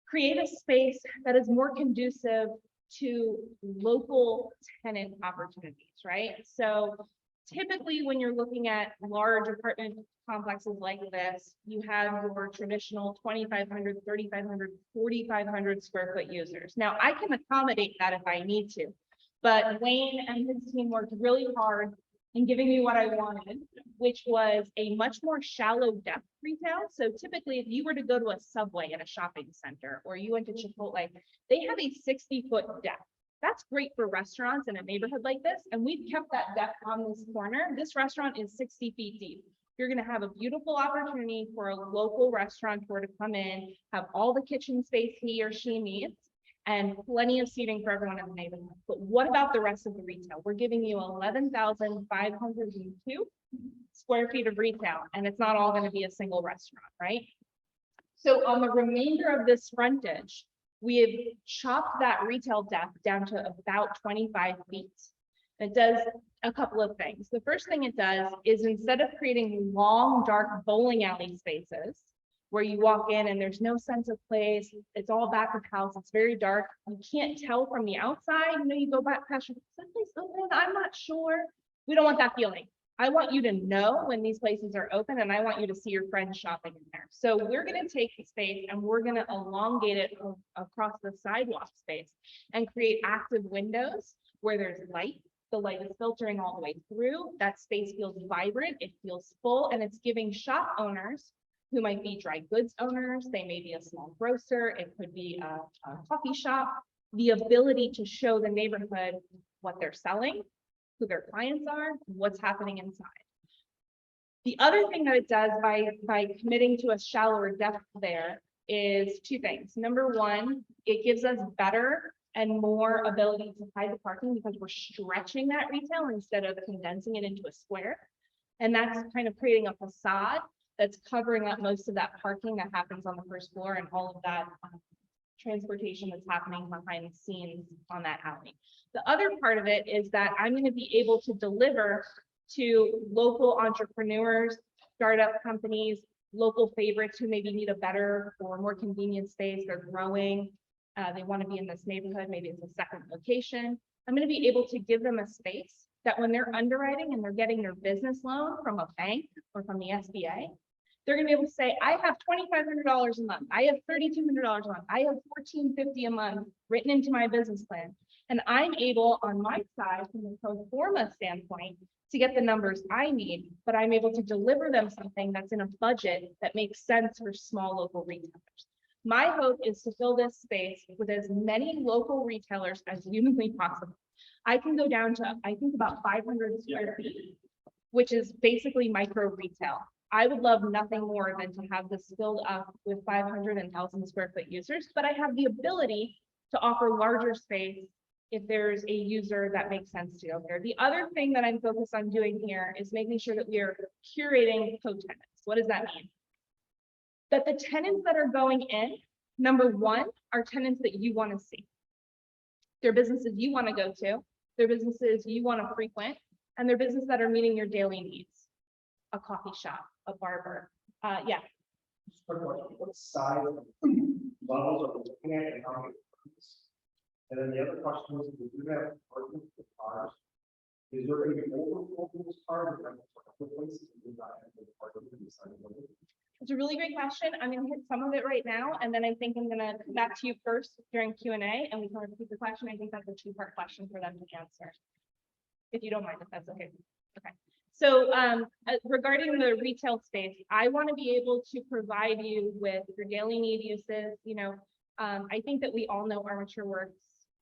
create a space that is more conducive to local tenant opportunities, right? So typically when you're looking at large apartment complexes like this, you have your traditional 2,500, 3,500, 4,500 square foot users. Now I can accommodate that if I need to, but Wayne and his team worked really hard in giving me what I wanted, which was a much more shallow depth retail. So typically if you were to go to a Subway at a shopping center, or you went to Chipotle, they have a 60-foot depth. That's great for restaurants in a neighborhood like this. And we've kept that depth on this corner. This restaurant is 60 feet deep. You're gonna have a beautiful opportunity for a local restaurateur to come in, have all the kitchen space he or she needs, and plenty of seating for everyone in the neighborhood. But what about the rest of the retail? We're giving you 11,502 square feet of retail, and it's not all going to be a single restaurant, right? So on the remainder of this frontage, we have chopped that retail depth down to about 25 feet. It does a couple of things. The first thing it does is instead of creating long, dark bowling alley spaces, where you walk in and there's no sense of place, it's all back of house, it's very dark, you can't tell from the outside, you know, you go back past your, someplace open, I'm not sure. We don't want that feeling. I want you to know when these places are open, and I want you to see your friends shopping in there. So we're gonna take the space and we're gonna elongate it across the sidewalk space and create active windows where there's light. The light is filtering all the way through. That space feels vibrant, it feels full, and it's giving shop owners who might be dry goods owners, they may be a small grocer, it could be a coffee shop, the ability to show the neighborhood what they're selling, who their clients are, what's happening inside. The other thing that it does by committing to a shallower depth there is two things. Number one, it gives us better and more ability to hide the parking because we're stretching that retail instead of condensing it into a square. And that's kind of creating a facade that's covering up most of that parking that happens on the first floor and all of that transportation that's happening behind the scenes on that alley. The other part of it is that I'm going to be able to deliver to local entrepreneurs, startup companies, local favorites who maybe need a better or more convenient space. They're growing. They want to be in this neighborhood. Maybe it's a second location. I'm going to be able to give them a space that when they're underwriting and they're getting their business loan from a bank or from the SBA, they're going to be able to say, I have $2,500 a month. I have $3,200 a month. I have $1,450 a month written into my business plan. And I'm able on my side from the pro forma standpoint to get the numbers I need, but I'm able to deliver them something that's in a budget that makes sense for small local retailers. My hope is to fill this space with as many local retailers as humanly possible. I can go down to, I think, about 500 square feet, which is basically micro retail. I would love nothing more than to have this filled up with 500 and 1,000 square foot users, but I have the ability to offer larger space if there's a user that makes sense to go there. The other thing that I'm focused on doing here is making sure that we are curating co-tenants. What does that mean? That the tenants that are going in, number one, are tenants that you want to see. They're businesses you want to go to, they're businesses you want to frequent, and they're businesses that are meeting your daily needs. A coffee shop, a barber, yeah. What size levels are we looking at and how many? And then the other question is, if we do have parking for cars, is there going to be overflow for those cars? Or places to do that and the parking to the side of the road? It's a really great question. I'm going to hit some of it right now, and then I think I'm going to come back to you first during Q&A, and we can repeat the question. I think that's a two-part question for them to answer. If you don't mind, if that's okay. Okay. So regarding the retail space, I want to be able to provide you with your daily need uses. You know, I think that we all know Armature Works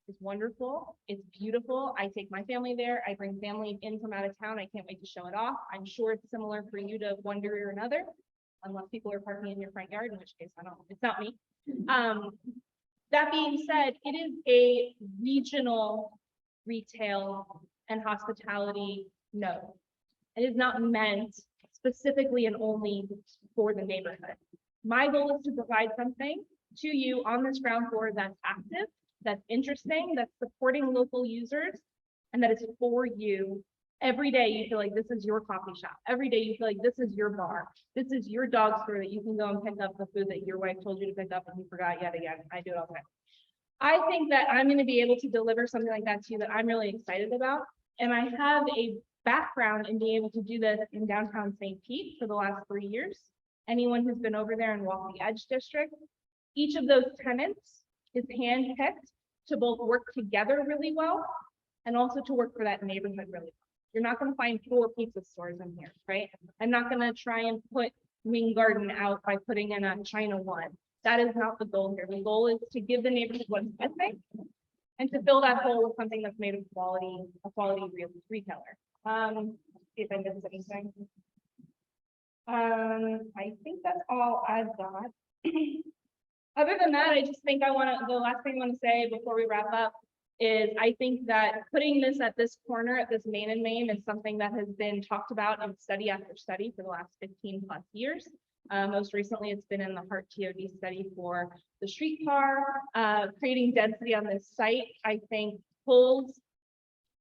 is wonderful. It's beautiful. I take my family there. I bring family in from out of town. I can't wait to show it off. I'm sure it's similar for you to one degree or another, unless people are parking in your front yard, in which case I don't, it's not me. That being said, it is a regional retail and hospitality node. It is not meant specifically and only for the neighborhood. My goal is to provide something to you on this ground floor that's active, that's interesting, that's supporting local users, and that is for you. Every day you feel like this is your coffee shop. Every day you feel like this is your bar. This is your dog store that you can go and pick up the food that your wife told you to pick up and you forgot yet again. I do it all the time. I think that I'm going to be able to deliver something like that to you that I'm really excited about. And I have a background in being able to do this in downtown St. Pete for the last 3 years. Anyone who's been over there and walked the Edge District, each of those tenants is handpicked to both work together really well and also to work for that neighborhood really well. You're not going to find 4 pizza stores in here, right? I'm not going to try and put Wing Garden out by putting in a China One. That is not the goal here. The goal is to give the neighborhood what's missing and to fill that hole with something that's made of a quality retailer. See if I missed anything. I think that's all I've got. Other than that, I just think the last thing I want to say before we wrap up is I think that putting this at this corner, at this main and main, is something that has been talked about in study after study for the last 15 plus years. Most recently, it's been in the HART TOD study for the streetcar. Creating density on this site, I think, pulls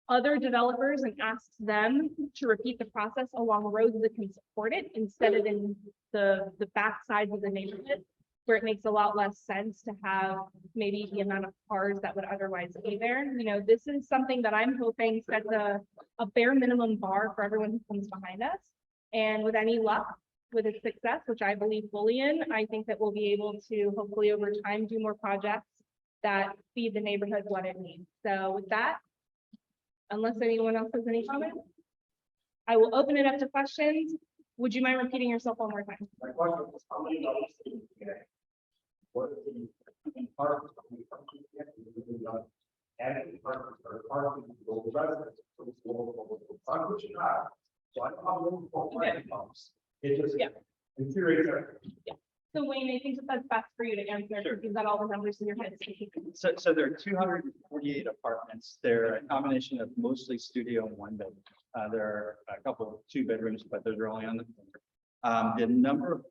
other developers and asks them to repeat the process along roads that can support it instead of in the back sides of the neighborhood, where it makes a lot less sense to have maybe the amount of cars that would otherwise be there. You know, this is something that I'm hoping sets a bare minimum bar for everyone who comes behind us. And with any luck, with its success, which I believe fully in, I think that we'll be able to hopefully over time do more projects that feed the neighborhood what it needs. So with that, unless anyone else has any comments, I will open it up to questions. Would you mind repeating yourself one more time? My question was, how many levels do you get? What is the parking? Adding parking or parking local residents, so it's local. So I don't have local parking pumps. It just infuriates everything. So Wayne, I think that that's best for you to answer because you've got all the numbers in your head. So there are 248 apartments. They're a combination of mostly studio and 1 bedroom. There are a couple of 2 bedrooms, but those are only on the corner.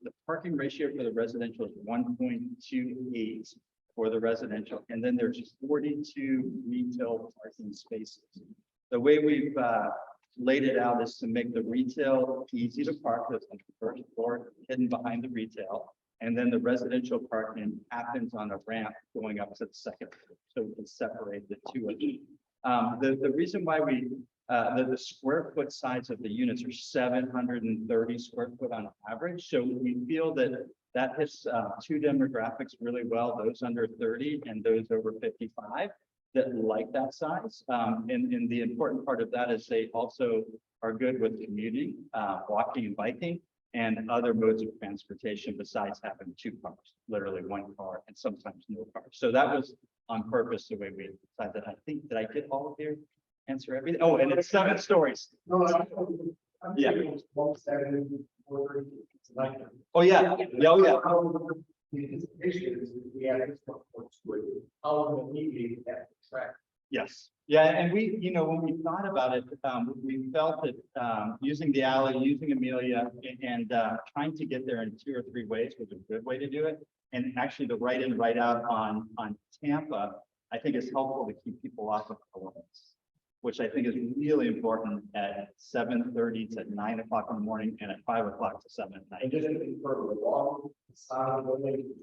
The parking ratio for the residential is 1.28 for the residential, and then there's 42 retail parking spaces. The way we've laid it out is to make the retail easy to park, that's on the first floor, hidden behind the retail. And then the residential parking happens on a ramp going up to the second floor, so we can separate the two of them. The reason why the square foot size of the units are 730 square foot on average. So we feel that hits two demographics really well, those under 30 and those over 55 that like that size. And the important part of that is they also are good with commuting, walking and biking, and other modes of transportation besides having two cars, literally one car and sometimes no car. So that was on purpose the way we decided that. I think, did I get all of your answer everything? Oh, and it's 7 stories. No, I'm Yeah. thinking it was 170, 430, it's like. Oh, yeah. Yeah, oh, yeah. The anticipation is we had this one for two, how will we need that track? Yes, yeah, and we, when we thought about it, we felt that using the alley, using Amelia, and trying to get there in 2 or 3 ways was a good way to do it. And actually, the right in, right out on Tampa, I think is helpful to keep people off of Columbus, which I think is really important at 7:30 to 9 o'clock in the morning and at 5 o'clock to 7 at night. And just to confirm, the wall, the side of the building,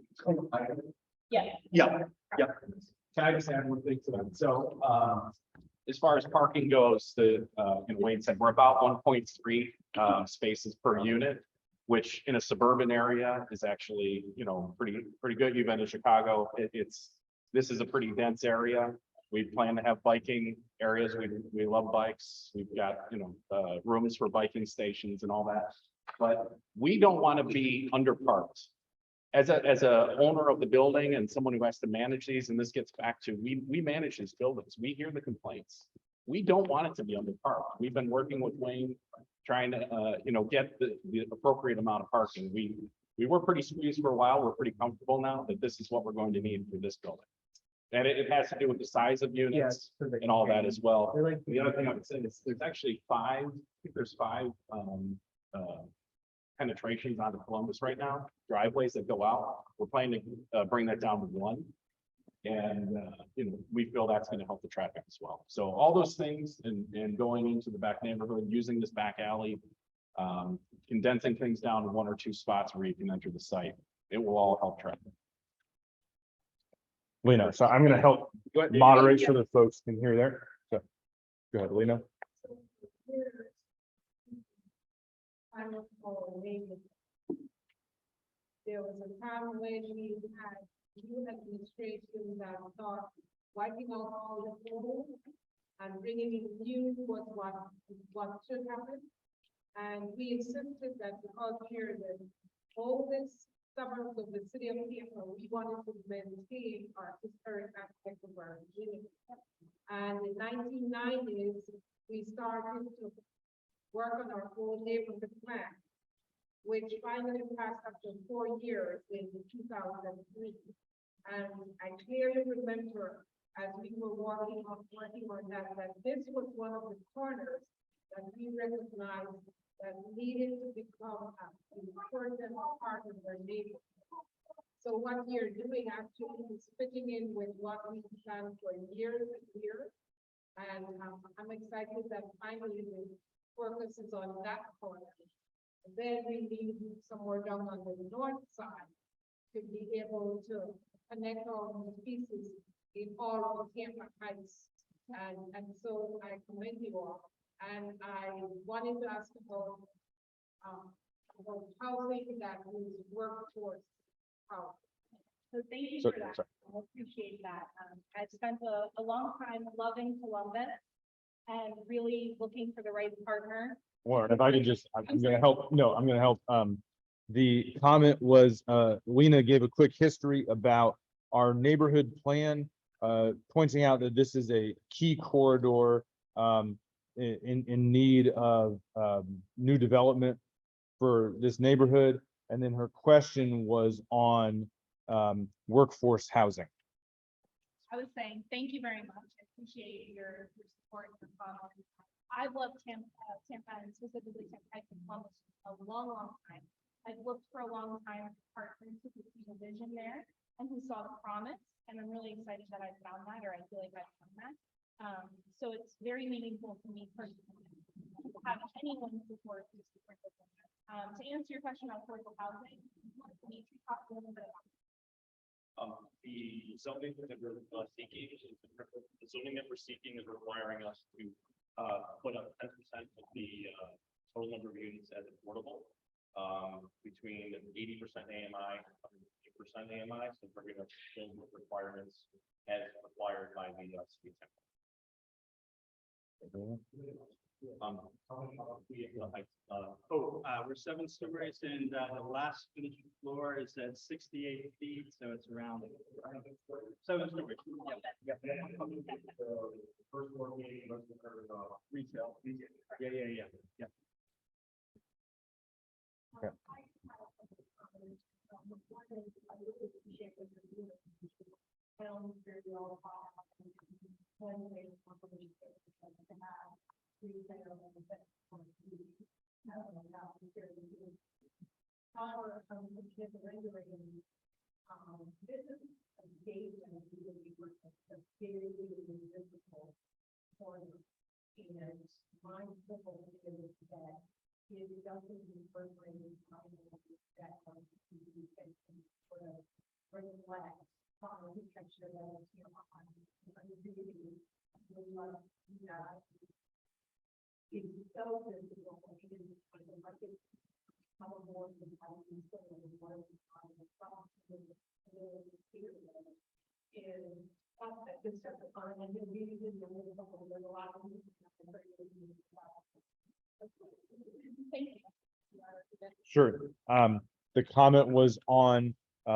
Yeah. Yeah, Can I just add one thing to that? So, as far as parking goes, Wayne said, we're about 1.3 spaces per unit, which in a suburban area is actually, pretty good. You've been to Chicago. This is a pretty dense area. We plan to have biking areas. We love bikes. We've got, rooms for biking stations and all that. But we don't want to be underparked. As a owner of the building and someone who has to manage these, and this gets back to, we manage these buildings. We hear the complaints. We don't want it to be underparked. We've been working with Wayne, trying to, get the appropriate amount of parking. We were pretty squeezed for a while. We're pretty comfortable now that this is what we're going to need for this building. And it has to do with the size of units and all that as well. The other thing I would say is there's actually 5, I think there's 5 penetrations onto Columbus right now, driveways that go out. We're planning to bring that down to 1. And, we feel that's going to help the traffic as well. So all those things and going into the back neighborhood, using this back alley, condensing things down to 1 or 2 spots where you can enter the site, it will all help traffic. Lena, so I'm gonna help moderate so that folks can hear there. So, go ahead, Lena. There was a time when we had new administration that thought wiping out all the old and bringing in new was what should happen. And we insisted that because we're the oldest suburbs of the city of Tampa, we wanted to maintain our historic aspect of our community. And in 1990s, we started to work on our whole neighborhood plan, which finally passed after 4 years in 2003. And I clearly remember as we were working on that this was one of the corners that we recognized that needed to become an important part of our neighborhood. So what you're doing actually is fitting in with what we've done for years and years. And I'm excited that finally the focus is on that corner. And then we need some more down on the north side to be able to connect all the pieces in all of Tampa Heights. And so I commend you all. And I wanted to ask about housing that is work towards housing. So thank you So- for that. sorry. I appreciate that. I've spent a long time loving Columbus and really looking for the right partner. Warren, if I could just, I'm gonna help. No, I'm gonna help. The comment was, Lena gave a quick history about our neighborhood plan, pointing out that this is a key corridor, in need of, new development for this neighborhood. And then her question was on, workforce housing. I was saying, thank you very much. I appreciate your support and your comments. I've loved Tampa and specifically Tampa Heights and Columbus a long time. I've looked for a long time for partners who could see the vision there and who saw the promise. And I'm really excited that I found that, or I feel like I've found that. So it's very meaningful to me personally. have anyone support this superintendent. To answer your question about affordable housing, we need to talk a little bit about. The zoning that we're seeking, the zoning that we're seeking is requiring us to put up 10% of the total number of units as affordable, between 80% AMI and 50% AMI. So we're going to fill the requirements as required by the city. We're 7 stories and the last finished floor is at 68 feet, so it's around 7 stories. First floor meeting, retail. Yeah. Sure. The comment was on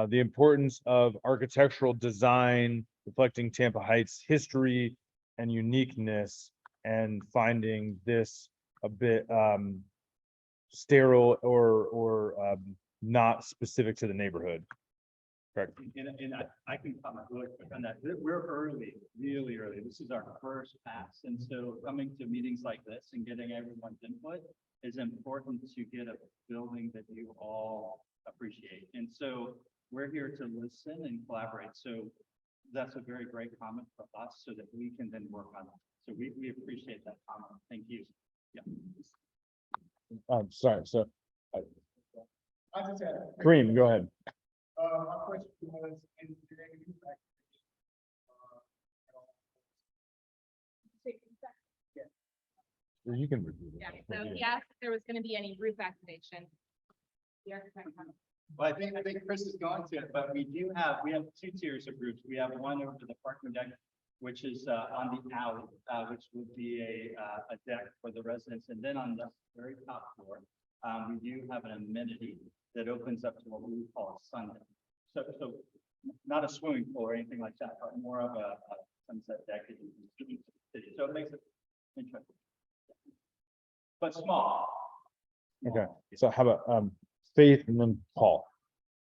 the importance of architectural design reflecting Tampa Heights history and uniqueness, and finding this a bit sterile or not specific to the neighborhood. Correct. And I can comment really quick on that. We're early, really early. This is our first pass. And so coming to meetings like this and getting everyone's input is important to get a building that you all appreciate. And so we're here to listen and collaborate. So that's a very great comment for us so that we can then work on it. So we appreciate that comment. Thank you. Yeah. Sorry, so I just had. Kareem, go ahead. My question was, is there any impact? You can review Yeah, it. so he asked if there was gonna be any roof activation. The architect commented. Well, I think Chris is going to it, but we have 2 tiers of roofs. We have one over the parking deck, which is on the alley, which would be a deck for the residents. And then on the very top floor, we do have an amenity that opens up to what we would call a sundeck. So not a swimming pool or anything like that, but more of a sunset deck that you can see into the city. So it makes it interesting. But small. Okay, so how about Faith and then Paul?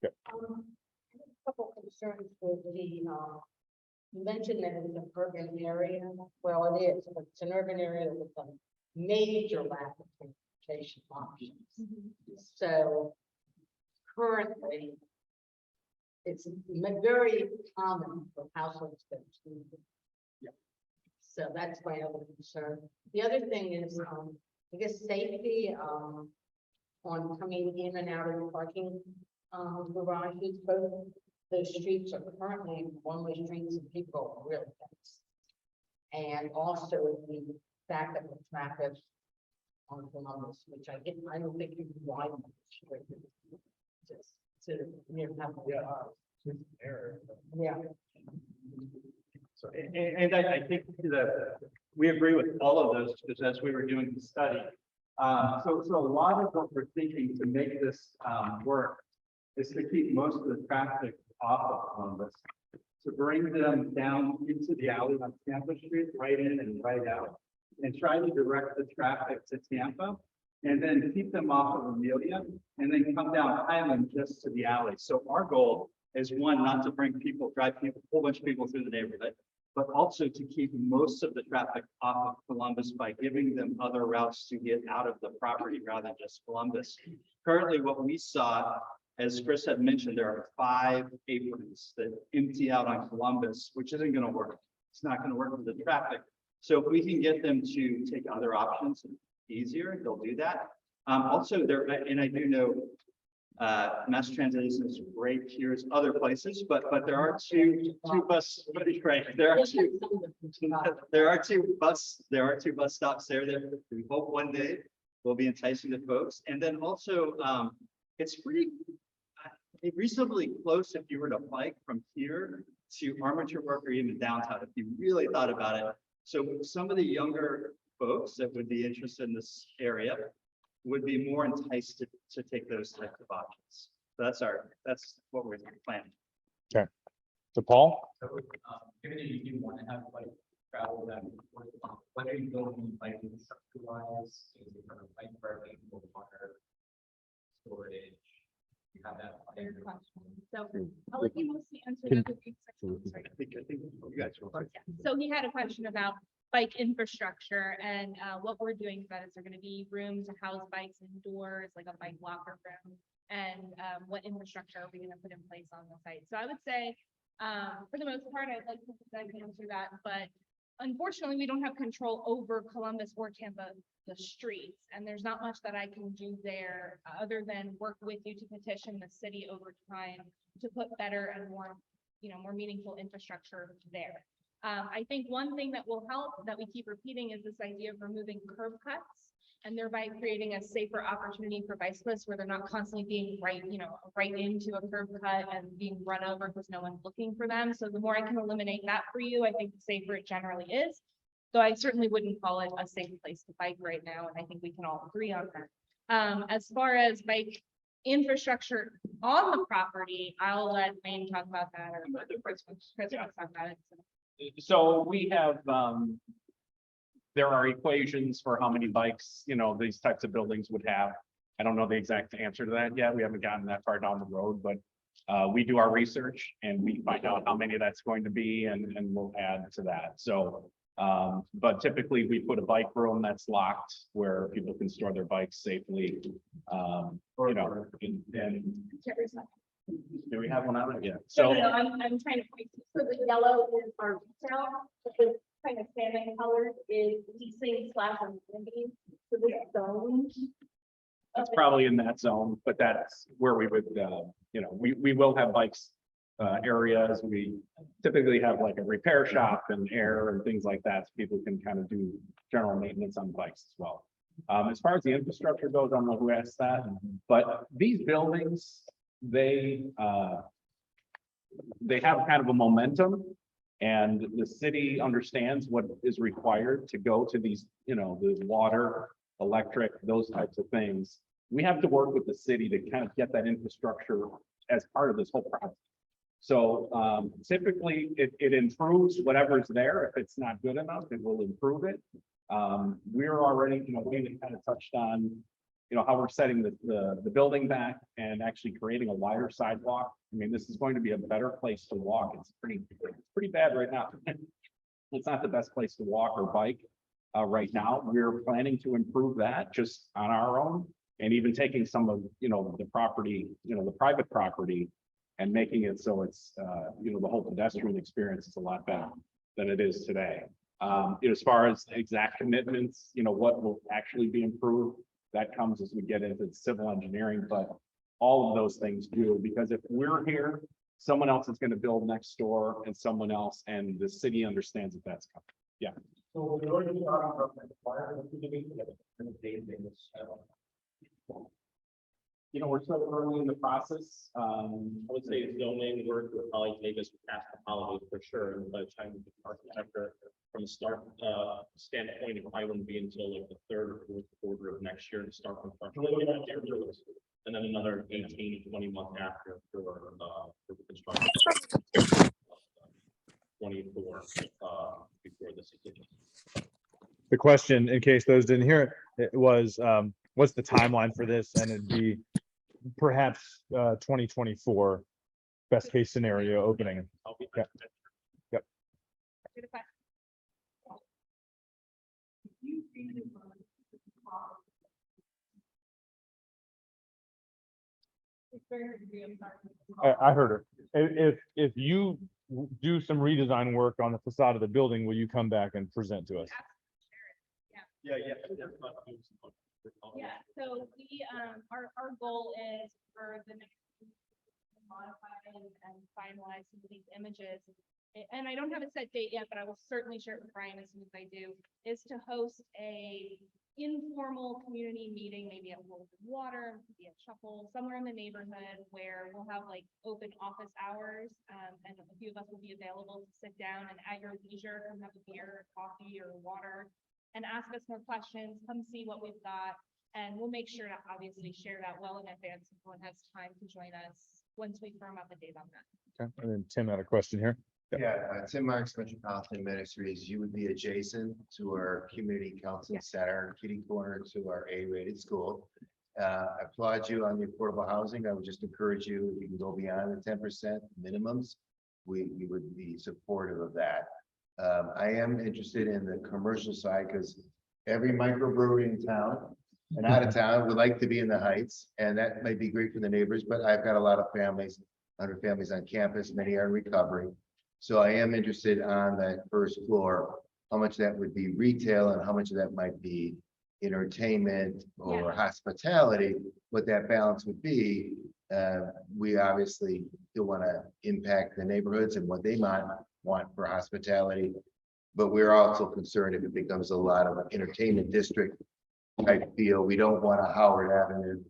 A couple concerns with the, you mentioned that it's an urban area. Well, it is, but it's an urban area with a major lack of transportation options. So currently, it's very common for households to choose. So that's my other concern. The other thing is, I guess safety, on coming in and out of the parking, garages. Both those streets are currently one-way streets and people are really fast. And also the backup of traffic on Columbus, which I don't think you can widen the street. Just to near have. Yeah. So, and I think we agree with all of those, because as we were doing the study, so a lot of what we're thinking to make this work is to keep most of the traffic off of Columbus, to bring them down into the alley on Tampa Street, right in and right out, and try to direct the traffic to Tampa, and then keep them off of Amelia, and then come down Highland just to the alley. So our goal is, one, not to bring drive a whole bunch of people through the neighborhood, but also to keep most of the traffic off of Columbus by giving them other routes to get out of the property rather than just Columbus. Currently, what we saw, as Chris had mentioned, there are 5 aprons that empty out on Columbus, which isn't going to work. It's not going to work with the traffic. So if we can get them to take other options, easier, they'll do that. Also there, and I do know, mass transit is great here as other places, but there are two bus, right, there are two bus stops there that we hope one day will be enticing to folks. And then also, it's pretty reasonably close if you were to bike from here to Armature Work or even downtown, if you really thought about it. So some of the younger folks that would be interested in this area would be more enticed to take those types of options. So that's what we're planning. So Paul? Given that you do want to have like travel that, what are you going like infrastructure wise? Is it kind of like parking, water, storage? You have that. Fair question. So I'll let you mostly answer Can- that with the sections, right? I think you guys will. So he had a question about bike infrastructure and what we're doing for that. Is there going to be room to house bikes indoors, like a bike locker room? And what infrastructure are we going to put in place on the site? So I would say, for the most part, I'd like to answer that, but unfortunately, we don't have control over Columbus or Tampa, the streets, and there's not much that I can do there other than work with you to petition the city over time to put better and more, more meaningful infrastructure there. I think one thing that will help that we keep repeating is this idea of removing curb cuts and thereby creating a safer opportunity for bicyclists where they're not constantly being right into a curb cut and being run over because no one's looking for them. So the more I can eliminate that for you, I think the safer it generally is. So I certainly wouldn't call it a safe place to bike right now, and I think we can all agree on that. As far as bike infrastructure on the property, I'll let Wayne talk about that, or Chris will talk about it. So we have, there are equations for how many bikes, these types of buildings would have. I don't know the exact answer to that yet. We haven't gotten that far down the road, but we do our research and we find out how many that's going to be and we'll add to that. So, but typically we put a bike room that's locked where people can store their bikes safely. And do we have one out yet? So. No, I'm trying to point, so the yellow is our retail, but the kind of salmon color is leasing / lending. So this zone. It's probably in that zone, but that's where we would, we will have bikes areas. We typically have like a repair shop and air and things like that. So people can kind of do general maintenance on bikes as well. As far as the infrastructure goes, I don't know who asked that, but these buildings, they have kind of a momentum. And the city understands what is required to go to these, the water, electric, those types of things. We have to work with the city to kind of get that infrastructure as part of this whole project. So typically it improves whatever's there. If it's not good enough, it will improve it. We're already, we kind of touched on, how we're setting the building back and actually creating a wider sidewalk. I mean, this is going to be a better place to walk. It's pretty bad right now. It's not the best place to walk or bike right now. We're planning to improve that just on our own, and even taking some of, the property, the private property, and making it so it's, the whole pedestrian experience is a lot better than it is today. As far as exact commitments, what will actually be improved, that comes as we get into civil engineering, but all of those things do, because if we're here, someone else is going to build next door and someone else, and the city understands that that's coming. Yeah. So we're already talking about the requirement to do We're still early in the process. I would say zoning work would probably take us past the holidays for sure. And by the time we start chapter from the start standpoint, it probably wouldn't be until like the third or fourth quarter of next year to start construction. And then another 18 to 20 months after for construction. 24 before this is finished. The question, in case those didn't hear it, was, what's the timeline for this? And it'd be perhaps 2024, best case scenario opening. I'll be Yeah. Yep. I heard her. If you do some redesign work on the facade of the building, will you come back and present to us? Yeah, so we, our goal is for the next to modify and finalize some of these images. And I don't have a set date yet, but I will certainly share it with Brian as soon as I do, is to host a informal community meeting, maybe at World of Water, maybe at Shuffle, somewhere in the neighborhood where we'll have like open office hours. And a few of us will be available to sit down and at your leisure, come have a beer, coffee or water and ask us more questions, come see what we've got. And we'll make sure to obviously share that well in advance if everyone has time to join us once we firm up a date on that. Okay, and then Tim had a question here. Yeah, Tim Marks, Metropolitan Ministries, you would be adjacent to our community council Yeah. center, kitty corner to our A-rated school. I applaud you on the affordable housing. I would just encourage you, if you can go beyond the 10% minimums, we would be supportive of that. I am interested in the commercial side because every microbrewery in town and out of town would like to be in the Heights, and that might be great for the neighbors, but I've got a lot of families, 100 families on campus, many are in recovery. So I am interested on that first floor, how much that would be retail and how much of that might be entertainment or hospitality, what that balance would be. We obviously don't want to impact the neighborhoods and what they might want for hospitality. But we're also concerned if it becomes a lot of an entertainment district type feel. We don't want a Howard Avenue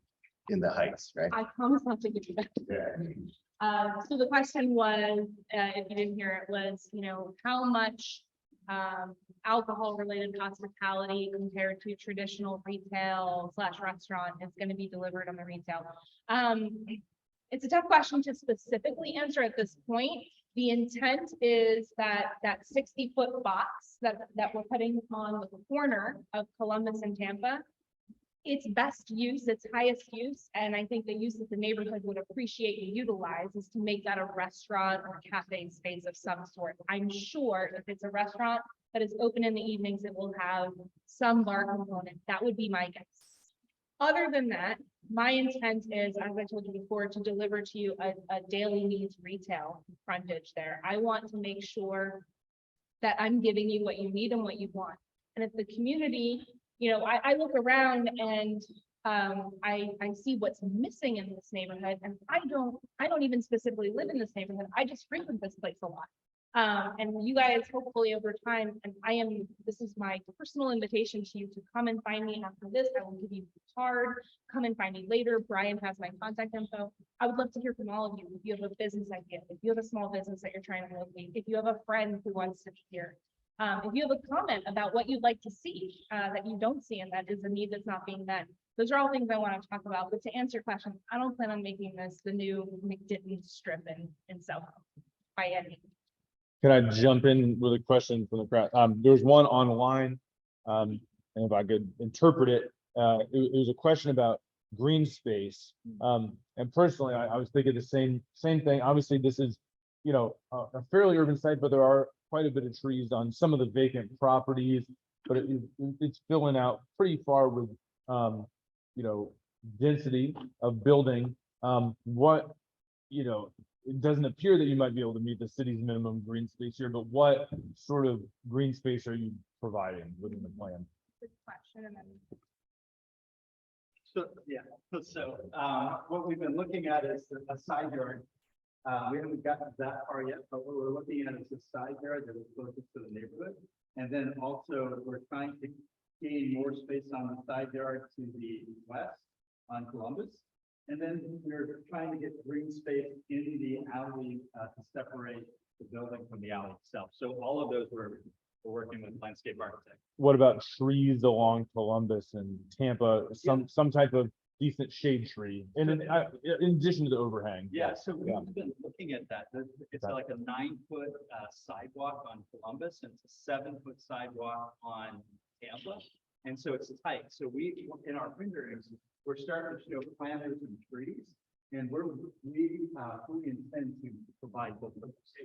in the Heights, right? I promise not to give you that. Yeah. So the question was, if you didn't hear it, was, you know, how much alcohol related hospitality compared to traditional retail / restaurant is going to be delivered on the retail? It's a tough question to specifically answer at this point. The intent is that 60-foot box that we're putting on the corner of Columbus and Tampa, its best use, its highest use, and I think the use that the neighborhood would appreciate and utilize is to make that a restaurant or cafe space of some sort. I'm sure if it's a restaurant that is open in the evenings, it will have some bar component. That would be my guess. Other than that, my intent is, as I told you before, to deliver to you a daily needs retail frontage there. I want to make sure that I'm giving you what you need and what you want. And if the community, you know, I look around and I see what's missing in this neighborhood, and I don't even specifically live in this neighborhood. I just frequent this place a lot. And you guys, hopefully over time, and this is my personal invitation to you to come and find me after this. I will give you a card, come and find me later. Brian has my contact info. I would love to hear from all of you. If you have a business idea, if you have a small business that you're trying to locate, if you have a friend who wants to be here, if you have a comment about what you'd like to see, that you don't see, and that is a need that's not being met. Those are all things I want to talk about, but to answer your question, I don't plan on making this the new McDitton strip in Soho by any means. Can I jump in with a question from the crowd? There's one online, and if I could interpret it, it was a question about green space. And personally, I was thinking the same thing. Obviously, this is, you know, a fairly urban site, but there are quite a bit of trees on some of the vacant properties, but it's filling out pretty far with, you know, density of building. What, you know, it doesn't appear that you might be able to meet the city's minimum green space here, but what sort of green space are you providing within the plan? Good question, and then So, yeah, what we've been looking at is a side yard. We haven't gotten that far yet, but what we're looking at is the side yard that is closest to the neighborhood. And then also we're trying to gain more space on the side yard to the west on Columbus. And then we're trying to get green space in the alley to separate the building from the alley itself. So all of those we're working with landscape architects. What about trees along Columbus and Tampa, some type of decent shade tree, and in addition to the overhang? Yeah, so we've been looking at that. It's like a 9-foot sidewalk on Columbus, and it's a 7-foot sidewalk on Tampa. And so it's tight. So we, in our renderings, we're starting to show planters and trees. And we intend to provide both.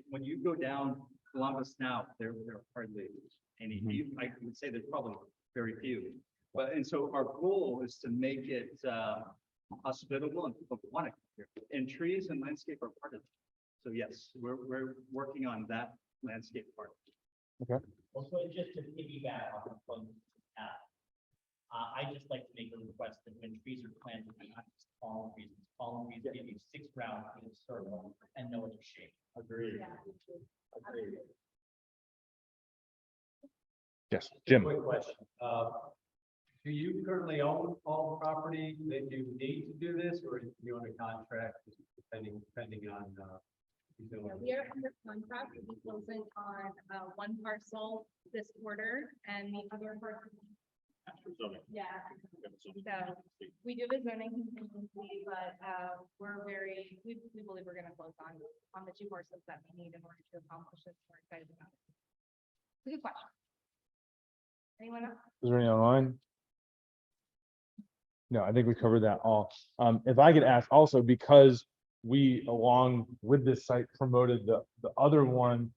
When you go down Columbus now, there are hardly any. I would say there's probably very few. But and so our goal is to make it hospitable and people want to come here. And trees and landscape are part of it. So yes, we're working on that landscape part. Also, just to piggyback on I just like to make a request that when trees are planted, they're not just fallen trees, fallen trees give you 6 rounds in a circle and no other shape. Agreed. Agreed. Yes, Jim. Quick question. Do you currently own all the property that you need to do this, or are you under contract, depending on, We are under contract, we closing on, one parcel this quarter and the other parcel. Yeah, so we do the zoning contingency, but, we believe we're gonna close on the 2 parcels that we need in order to accomplish this. We're excited about it. It's a good question. Anyone else? Is there any online? No, I think we covered that all. If I could ask also, because we, along with this site, promoted the other one,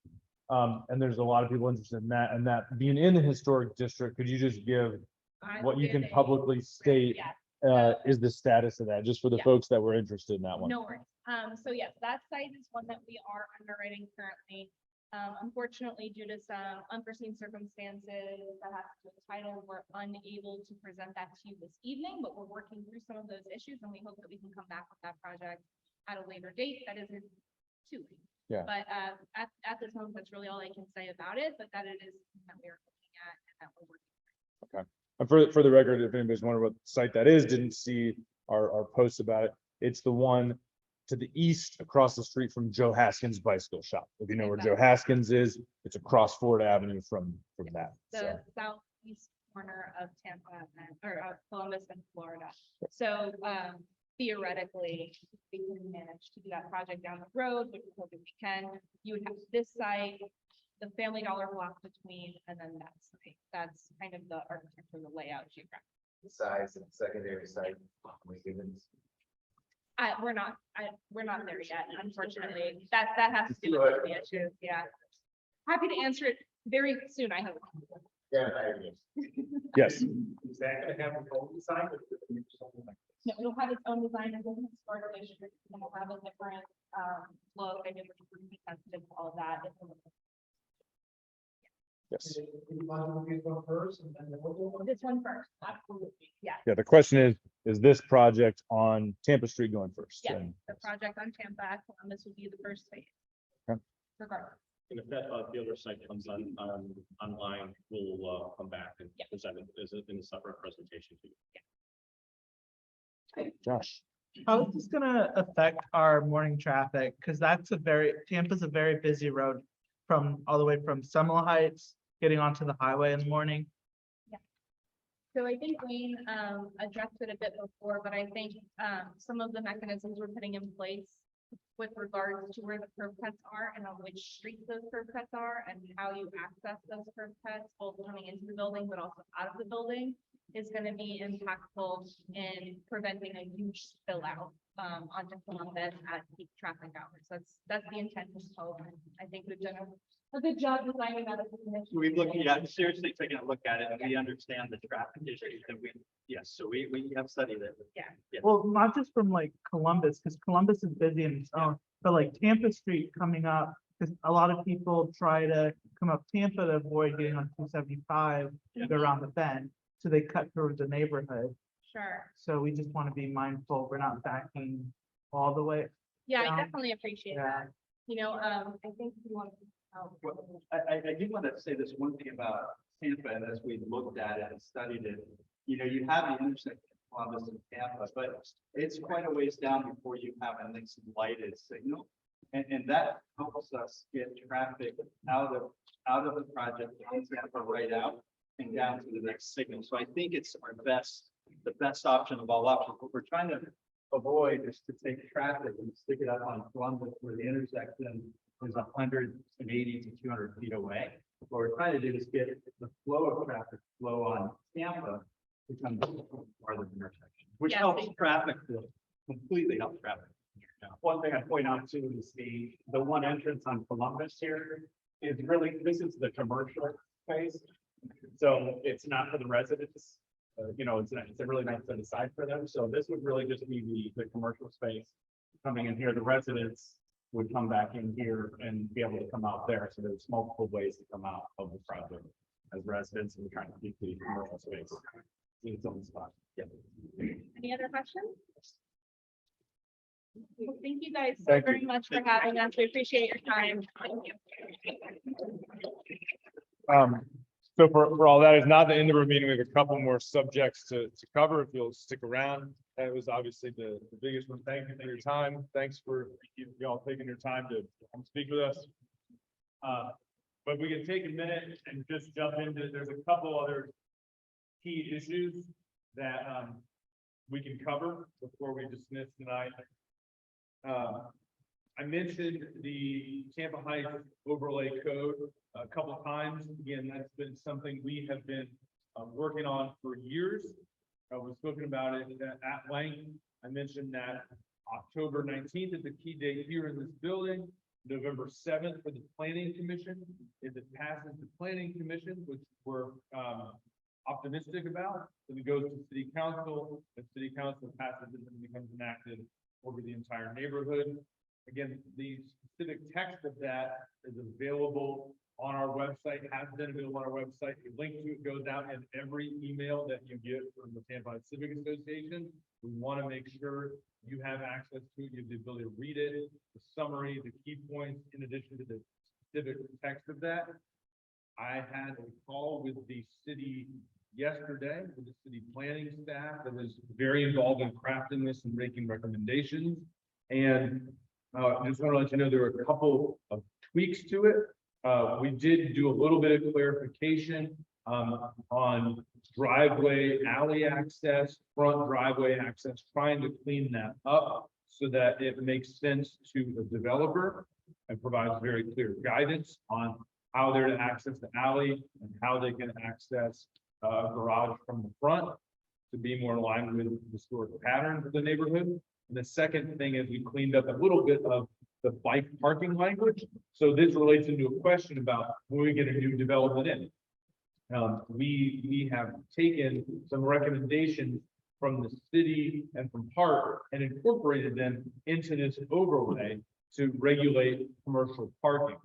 and there's a lot of people interested in that, and that being in the historic district, could you just give what you can publicly state is the status of that, just for the Yeah. folks that were interested in that one? No worries. So yes, that site is one that we are underwriting currently. Unfortunately, due to some unforeseen circumstances that have to do with title, we're unable to present that to you this evening, but we're working through some of those issues and we hope that we can come back with that project at a later date. That isn't too late. Yeah. But at this moment, that's really all I can say about it, but that it is something that we are looking at and that we're working. And for the record, if anybody's wondering what site that is, didn't see our posts about it, it's the one to the east across the street from Joe Haskins Bicycle Shop. If you know where Joe Haskins is, it's across Ford Avenue from that. So, The southeast corner of Tampa or Columbus and Florida. So theoretically, we can manage to do that project down the road, which we hope that we can. You would have this site, the Family Dollar block between, and then that site. That's kind of the architecture, the layout geographic. The size and secondary site. we given- We're not there yet, unfortunately. That has to do with the issues, yeah. Happy to answer it very soon, I hope. Yeah, I agree. yes, Is that gonna have a whole design? Or is it gonna be something like this? No, it'll have its own design as a historic district, and it'll have a different look, and different sensitive, all of that. yes. Can you want to do one first and then the other one? This one first, absolutely, yeah. Yeah, the question is this project on Tampa Street going first? Yeah, And- the project on Tampa, Columbus would be the first phase. Okay. Regardless. And if that the other site comes online, we'll come back and Yeah. present it as in a separate presentation to you. Josh, How is this gonna affect our morning traffic? Cause Tampa's a very busy road from all the way from Seminole Heights, getting onto the highway in the morning. So I think Wayne addressed it a bit before, but I think some of the mechanisms we're putting in place with regards to where the curb cuts are and on which streets those curb cuts are and how you access those curb cuts, both coming into the building but also out of the building, is going to be impactful in preventing a huge spill out onto Columbus at peak traffic hours. That's the intent of code. I think we've done a good job designing that as a commission. We look, yeah, seriously taking a look at it, and we understand the traffic issues, and yes, so we have studied it. Yeah. Well, not just from like Columbus, because Columbus is busy in its own, but like Tampa Street coming up, because a lot of people try to come up Tampa to avoid getting on 275 to go around the bend. So they cut through the neighborhood. Sure. So we just want to be mindful, we're not backing all the way. Yeah, down. I definitely appreciate Yeah. that. You know, I think you want to. Well, I do want to say this one thing about Tampa, and as we looked at it and studied it, you know, you have the intersection of Columbus and Tampa, but it's quite a ways down before you have a nice lighted signal. And that helps us get traffic out of the project in Tampa right out and down to the next signal. So I think it's the best option of all options. What we're trying to avoid is to take traffic and stick it up on Columbus where the intersection is 180 to 200 feet away. What we're trying to do is get the flow of traffic flow on Tampa to come part of the intersection, which Yeah. helps traffic to completely help traffic. One thing I point out too is the one entrance on Columbus here is really, this is the commercial space. So it's not for the residents, it's a really nice set aside for them. So this would really just be the commercial space coming in here. The residents would come back in here and be able to come out there. So there's multiple ways to come out of the project as residents, and we're trying to keep the commercial space. It's on the spot. Yeah. Any other questions? Well, thank you guys so Thank you. very much for having us. We appreciate your time. Thank you. So for all that is not the end of our meeting. We have a couple more subjects to cover. If you'll stick around. That was obviously the biggest one. Thank you for your time. Thanks for y'all taking your time to come speak with us. But we can take a minute and just jump into, there's a couple other key issues that we can cover before we dismiss tonight. I mentioned the Tampa Heights overlay code a couple of times. Again, that's been something we have been working on for years. We've spoken about it at length. I mentioned that October 19th is the key date here in this building. November 7th for the planning commission. If it passes the planning commission, which we're optimistic about, then it goes to city council. If city council passes it, then it becomes enacted over the entire neighborhood. Again, the specific text of that is available on our website, has been available on our website. A link to it goes out in every email that you get from the Tampa Civic Association. We want to make sure you have access to it, you have the ability to read it, the summary, the key points, in addition to the specific text of that. I had a call with the city yesterday, with the city planning staff that was very involved in crafting this and making recommendations. And I just want to let you know there were a couple of tweaks to it. We did do a little bit of clarification on driveway alley access, front driveway access, trying to clean that up so that it makes sense to the developer and provides very clear guidance on how they're to access the alley and how they can access a garage from the front to be more in line with the historic pattern of the neighborhood. And the second thing is we cleaned up a little bit of the bike parking language. So this relates into a question about when we get a new development in. We have taken some recommendations from the city and from Park and incorporated them into this overlay to regulate commercial parking.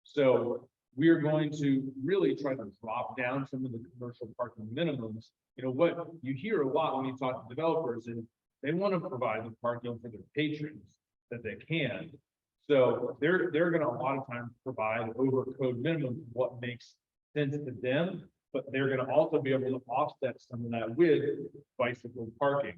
So we're going to really try to drop down some of the commercial parking minimums. You know, what you hear a lot when you talk to developers is they want to provide the parking for their patrons that they can. So they're going to a lot of times provide over code minimums, what makes sense to them, but they're going to also be able to offset some of that with bicycle parking.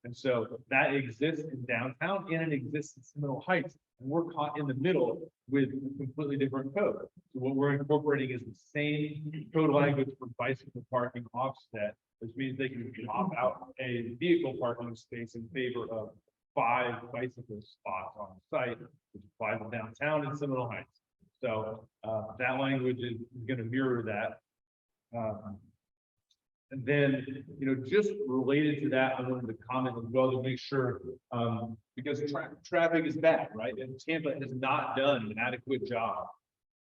And so that exists in downtown and it exists in Seminole Heights. And we're caught in the middle with a completely different code. So what we're incorporating is the same code language for bicycle parking offset, which means they can drop out a vehicle parking space in favor of 5 bicycle spots on the site, which applies to downtown and Seminole Heights. So that language is going to mirror that. And then, you know, just related to that, I wanted to comment as well to make sure, because traffic is bad, right? And Tampa has not done an adequate job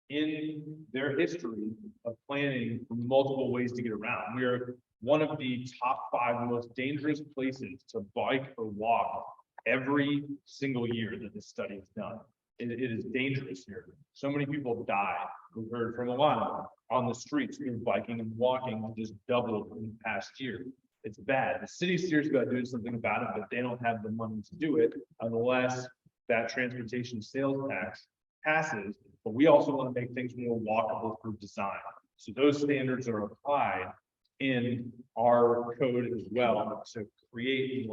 in their history of planning for multiple ways to get around. We are one of the top 5 most dangerous places to bike or walk every single year that this study is done. It is dangerous here. So many people die. We've heard from a lot of them on the streets, biking and walking just doubled in the past year. It's bad. The city's serious about doing something about it, but they don't have the money to do it unless that transportation sales tax passes. But we also want to make things more walkable through design. So those standards are applied in our code as well to create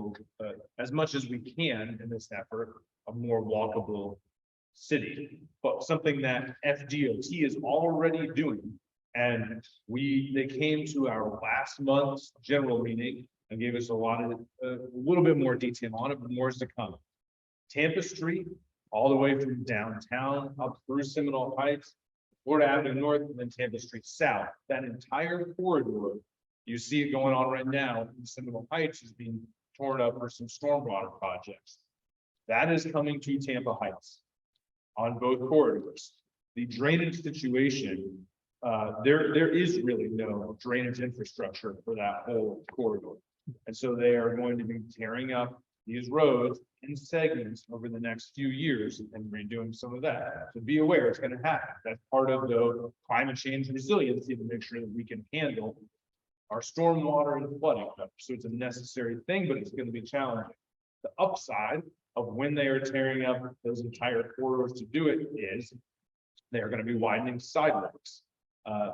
as much as we can in this effort, a more walkable city, but something that FDOT is already doing. And they came to our last month's general meeting and gave us a little bit more detail on it, but more is to come. Tampa Street, all the way from downtown up through Seminole Heights, Florida Avenue North, and then Tampa Street South. That entire corridor, you see it going on right now in Seminole Heights, is being torn up for some stormwater projects. That is coming to Tampa Heights on both corridors. The drainage situation, there is really no drainage infrastructure for that whole corridor. And so they are going to be tearing up these roads in segments over the next few years and redoing some of that. So be aware it's going to happen. That's part of the climate change resiliency to make sure that we can handle our stormwater and flooding coverage. So it's a necessary thing, but it's going to be challenging. The upside of when they are tearing up those entire corridors to do it is they're going to be widening sidewalks.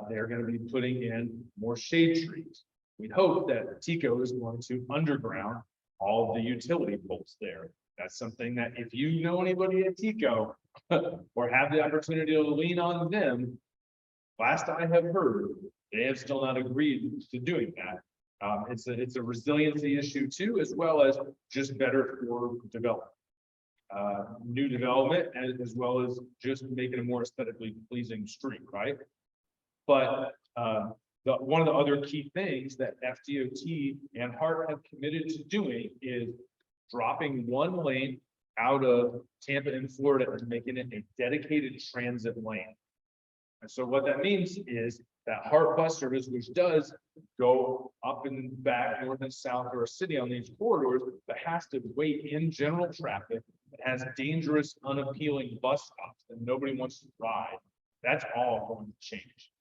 They're going to be putting in more shade trees. We hope that TCO is going to underground all of the utility poles there. That's something that if you know anybody at TCO or have the opportunity to lean on them, last I have heard, they have still not agreed to doing that. It's a resiliency issue too, as well as just better for development. New development as well as just making a more aesthetically pleasing street, right? But one of the other key things that FDOT and HART have committed to doing is dropping one lane out of Tampa and Florida and making it a dedicated transit lane. And so what that means is that HART bus service, which does go up and back, north and south or a city on these corridors, but has to wait in general traffic, it has dangerous, unappealing bus stops that nobody wants to ride. That's all going to change.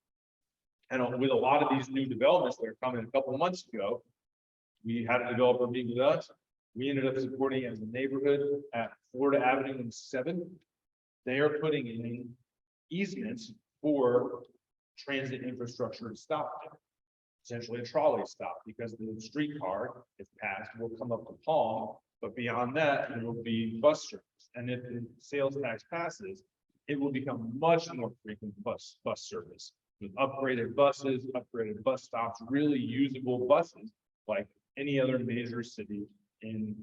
And with a lot of these new developments that are coming a couple of months ago, we had a developer meet with us. We ended up supporting as a neighborhood at Florida Avenue and 7. They are putting in easements for transit infrastructure to stop there. Essentially a trolley stop, because the streetcar, if passed, will come up to Palm, but beyond that, it will be bus service. And if the sales tax passes, it will become much more frequent bus service with upgraded buses, upgraded bus stops, really usable buses like any other major city in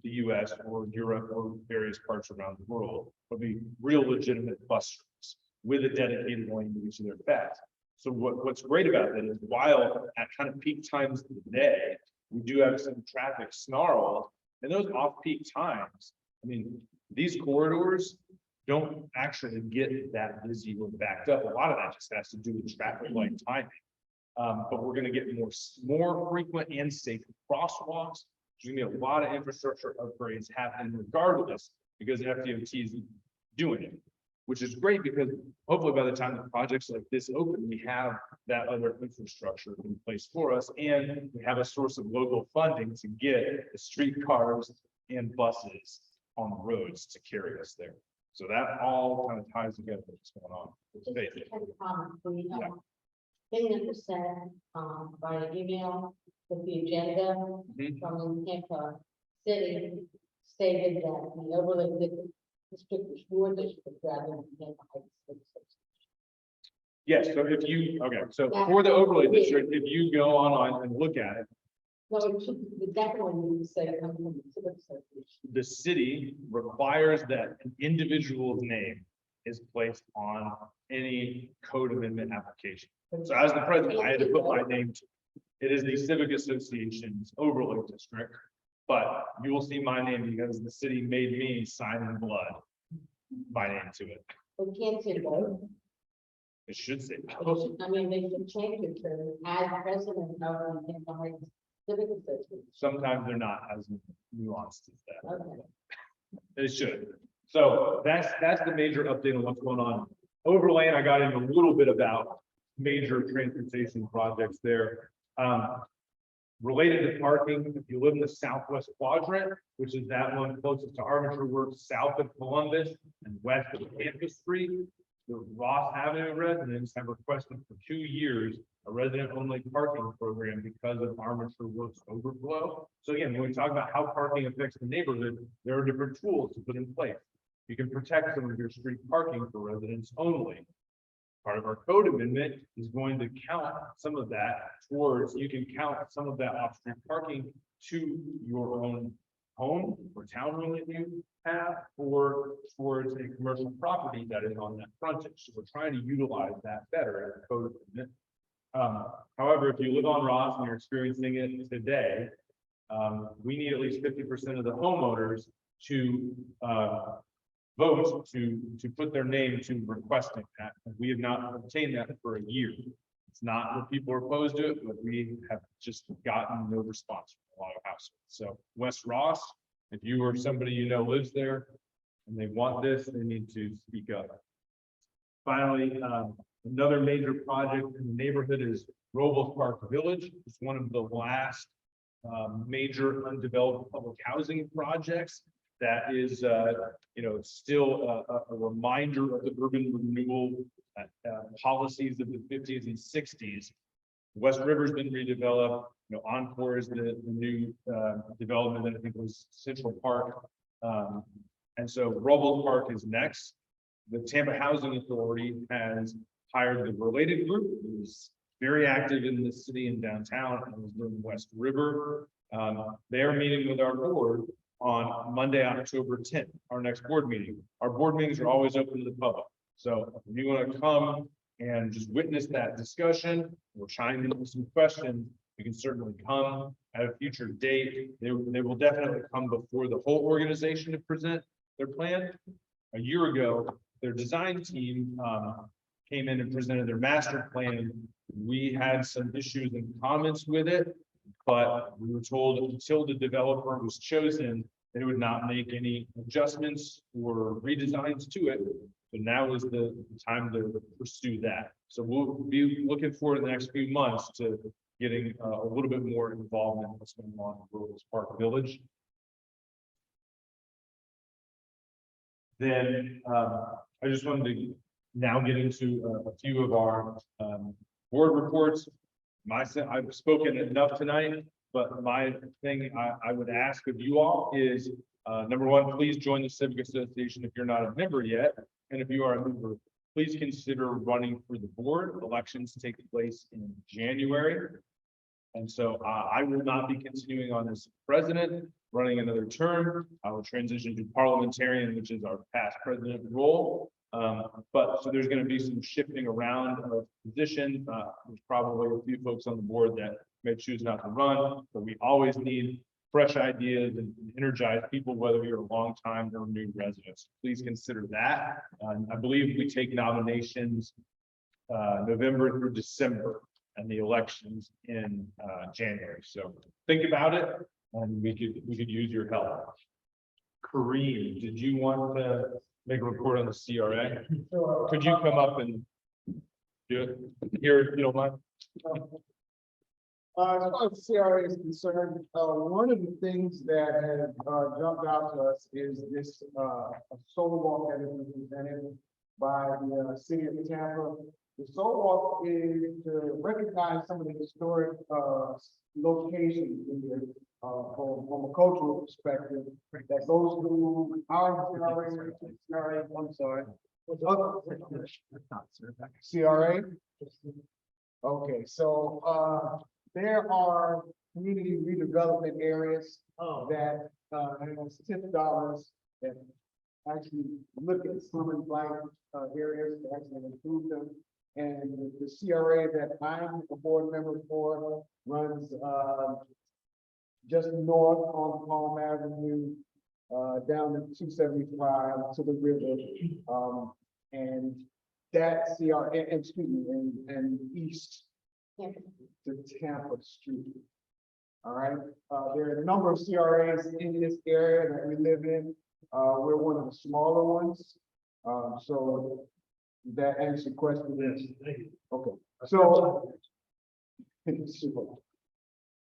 the US or Europe or various parts around the world. Would be real legitimate bus service with a dedicated lane to each of their paths. So what's great about that is while at kind of peak times of the day, we do have some traffic snarls, and those off-peak times, I mean, these corridors don't actually get that busy or backed up. A lot of that just has to do with traffic light timing. But we're going to get more frequent and safe crosswalks. There's going to be a lot of infrastructure upgrades happening regardless, because FDOT is doing it, which is great because hopefully by the time the projects like this open, we have that other infrastructure in place for us, and we have a source of local funding to get the streetcars and buses on the roads to carry us there. So that all kind of ties together what's going on. It's basic. Yeah. Thing that was sent by email with the agenda from Tampa City stated that the overlay district is your district rather than Tampa Heights. Yes, so if you, okay, so for the overlay district, if you go online and look at it, No, it should definitely say come from the Civic Association. the city requires that an individual's name is placed on any code amendment application. So as the president, I had to put my name to it. It is the Civic Association's overlay district, but you will see my name because the city made me sign in blood my name to it. We can't say both. It should say. I mean, they should change it to as president of the Tampa Heights Civic Association. Sometimes they're not as nuanced as that. Okay. It should. So that's the major update on what's going on. Overlay, I got into a little bit about major transportation projects there. Related to parking, if you live in the southwest quadrant, which is that one closest to Armature Works, south of Columbus and west of Campbell Street, the Ross Avenue residents have requested for 2 years a resident-only parking program because of Armature Works overflow. So again, when we talk about how parking affects the neighborhood, there are different tools to put in place. You can protect some of your street parking for residents only. Part of our code amendment is going to count some of that towards, you can count some of that off-street parking to your own home or townhome that you have, or towards a commercial property that is on that frontage. So we're trying to utilize that better as a code amendment. However, if you live on Ross and you're experiencing it today, we need at least 50% of the homeowners to vote to put their name to requesting that. We have not obtained that for a year. It's not that people are opposed to it, but we have just gotten no response from a lot of households. So West Ross, if you or somebody you know lives there and they want this, they need to speak up. Finally, Another major project in the neighborhood is Robo Park Village. It's one of the last major undeveloped public housing projects that is, still a reminder of the urban renewal policies of the 50s and 60s. West River's been redeveloped, Encore is the new development that I think was Central Park. And so Robo Park is next. The Tampa Housing Authority has hired the related group, who's very active in the city and downtown, and was doing West River. They are meeting with our board on Monday, October 10th, our next board meeting. Our board meetings are always open to the public. So if you want to come and just witness that discussion or chime in with some questions, you can certainly come at a future date. They will definitely come before the whole organization to present their plan. A year ago, their design team came in and presented their master plan. We had some issues and comments with it, but we were told until the developer was chosen, they would not make any adjustments or redesigns to it. So now is the time to pursue that. So we'll be looking forward in the next few months to getting a little bit more involvement in what's going on in Robo Park Village. Then I just wanted to now get into a few of our board reports. I've spoken enough tonight, but my thing I would ask of you all is, number one, please join the Civic Association if you're not a member yet. And if you are a member, please consider running for the board. Elections take place in January. And so I will not be continuing on as president, running another term. I will transition to parliamentarian, which is our past president role. But so there's going to be some shifting around of position. There's probably a few folks on the board that may choose not to run, but we always need fresh ideas and energize people, whether you're a long time or new residents. Please consider that. I believe we take nominations November through December, and the elections in January. So think about it, and we could use your help. Kareem, did you want to make a report on the CRA? Could you come up and do it here, if you don't mind? As far as CRA is concerned, one of the things that has jumped out to us is this a solar walk that has been presented by the city of Tampa. The solar walk is to recognize some of the historic locations in there from a cultural perspective that goes through our CRA, I'm sorry. CRA? Okay, so there are community redevelopment areas that has TIF dollars that actually look at summer life areas to actually improve them. And the CRA that I'm a board member for runs just north on Palm Avenue, down to 275 to the river, and that CRA, and east to Tampa Street. All right, there are a number of CRAs in this area that we live in. We're one of the smaller ones, so that answers the question. Yes. Okay. So,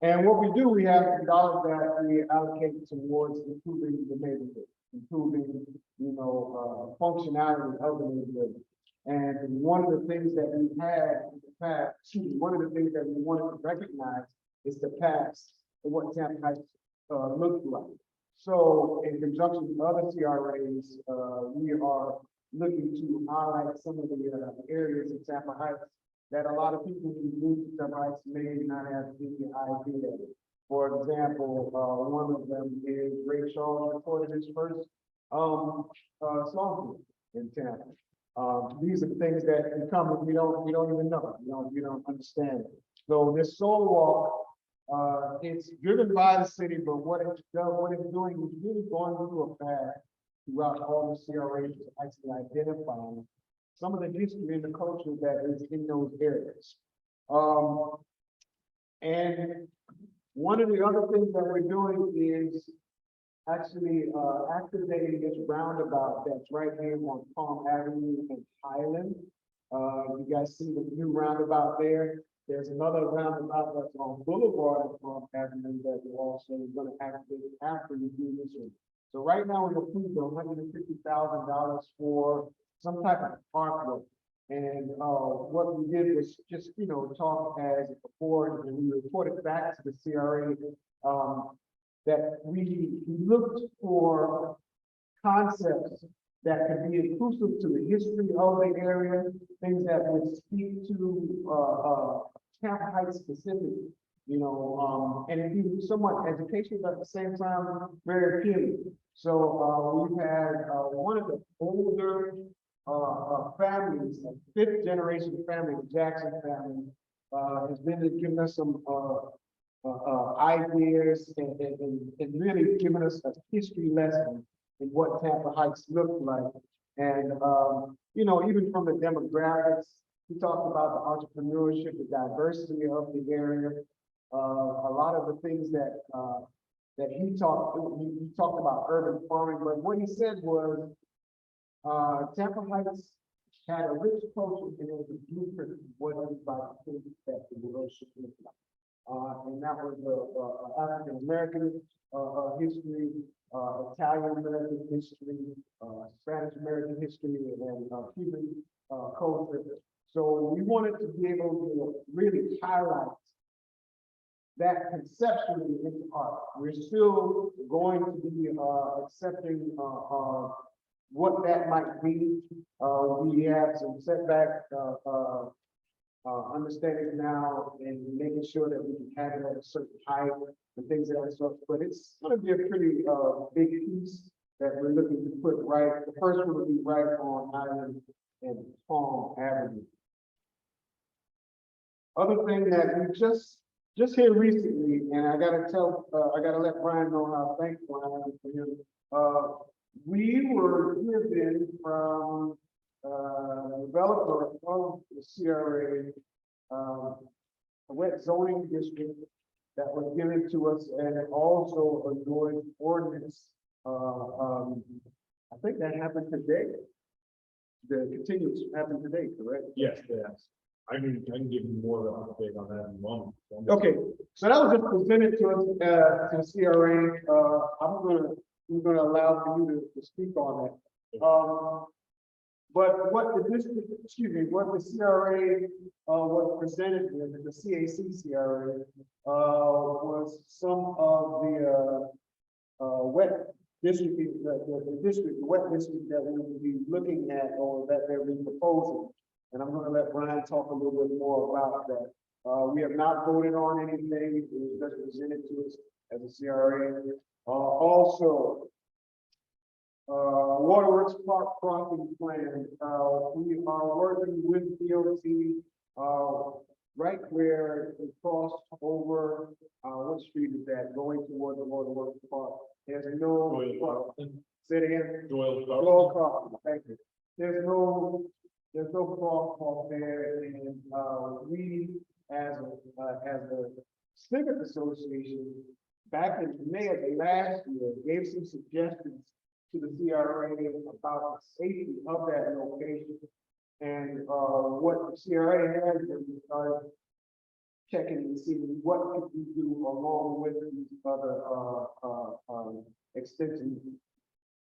and what we do, we have dollars that we allocate towards improving the neighborhood, improving, functionality of the neighborhood. And one of the things that we had in the past, one of the things that we wanted to recognize is the past of what Tampa Heights looked like. So in conjunction with other CRAs, we are looking to highlight some of the areas in Tampa Heights that a lot of people who move to Tampa Heights may not have any idea. For example, one of them is Ray Shaw recorded his first song in Tampa. These are things that come and we don't even know, we don't understand it. So this soul walk, it's driven by the city, but what it's doing is really going through a path throughout all the CRAs to actually identify some of the history and the culture that is in those areas. And one of the other things that we're doing is actually activating this roundabout that's right here on Palm Avenue and Highland. You guys see the new roundabout there? There's another roundabout that's on Boulevard and Palm Avenue that we're also gonna activate after we do this one. So right now, we approved $150,000 for some type of parkway. And, what we did was just, talk as a board, and we reported back to the CRA, that we looked for concepts that could be inclusive to the history of the area, things that would speak to, Tampa Heights specifically, and it be somewhat educational, but at the same time, very appealing. So, we've had, one of the older, families, a fifth generation family, the Jackson family, has been giving us some, ideas and really giving us a history lesson in what Tampa Heights looked like. And, even from the demographics, we talked about the entrepreneurship, the diversity of the area. A lot of the things that he talked about urban farming, but what he said was, Tampa Heights had a rich culture and it was a blueprint of what everybody thinks that the world should look like. And that was African American history, Italian American history, Spanish American history, and Cuban culture. So we wanted to be able to really highlight that conceptually into art. We're still going to be accepting what that might be. We have some setback understanding now and making sure that we can have it at a certain height and things of that sort. But it's going to be a pretty big piece that we're looking to put right. The first one will be right on Island and Palm Avenue. Other thing that we just here recently, and I gotta let Brian know how thankful I am for him. We were given from developer of the CRA, a wet zoning district that was given to us, and also a noise ordinance. I think that happened today. The continues happened today, correct? Yes, yes. I can give you more of an update on that in a moment. Okay, so that was just presented to us, to the CRA. I'm gonna allow for you to speak on that. But what the district, what the CRA, was presented with, the CAC CRA, was some of the, wet district, the wet district that we will be looking at, or that they're proposing. And I'm gonna let Brian talk a little bit more about that. We have not voted on anything, it was just presented to us as a CRA. Also, Waterworks Park crossing plan, we are working with DOT, right where it crossed over, what street is that, going toward the Waterworks Park? There's no, say it again. Doyle Crossing, thank you. There's no crosswalk there, and, we, as a Civic Association, back in May of last year, gave some suggestions to the CRA about the safety of that location. And, what the CRA has, and we started checking and seeing what could we do along with these other, extensions.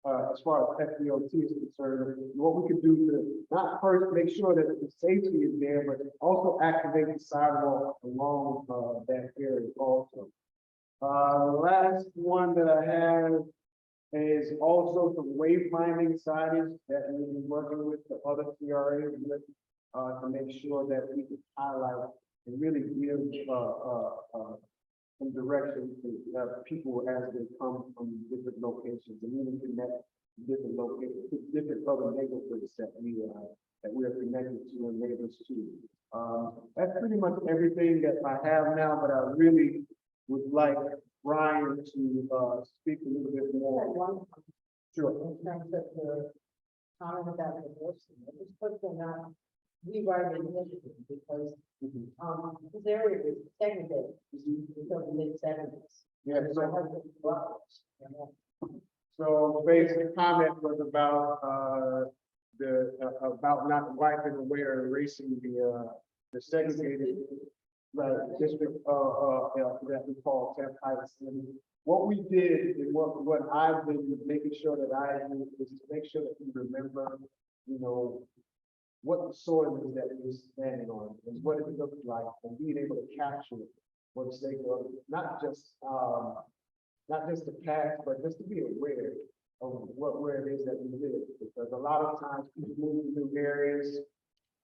As far as FDOT is concerned, what we could do to not first make sure that the safety is there, but also activate the sidewalk along that area also. The last one that I have is also some wayfinding signage that we've been working with the other CRAs with, to make sure that we can highlight and really give some direction to people as they come from different locations, and even connect different locations, different other neighborhoods that we are connected to and neighbors to. That's pretty much everything that I have now, but I really would like Brian to speak a little bit more. Sure. In terms of the comment about diversity, I just put them out, rewrite the initiative because, this area is segregated until the mid-70s. Yeah, so basic comment was about about not wiping away or erasing the segregated district, that we call Tampa Heights. And what we did and what I've been making sure that I do is to make sure that we remember, what the soil is that we're standing on, and what it looks like, and being able to capture it for the sake of not just the past, but just to be aware of where it is that we live. Because a lot of times people move to new areas,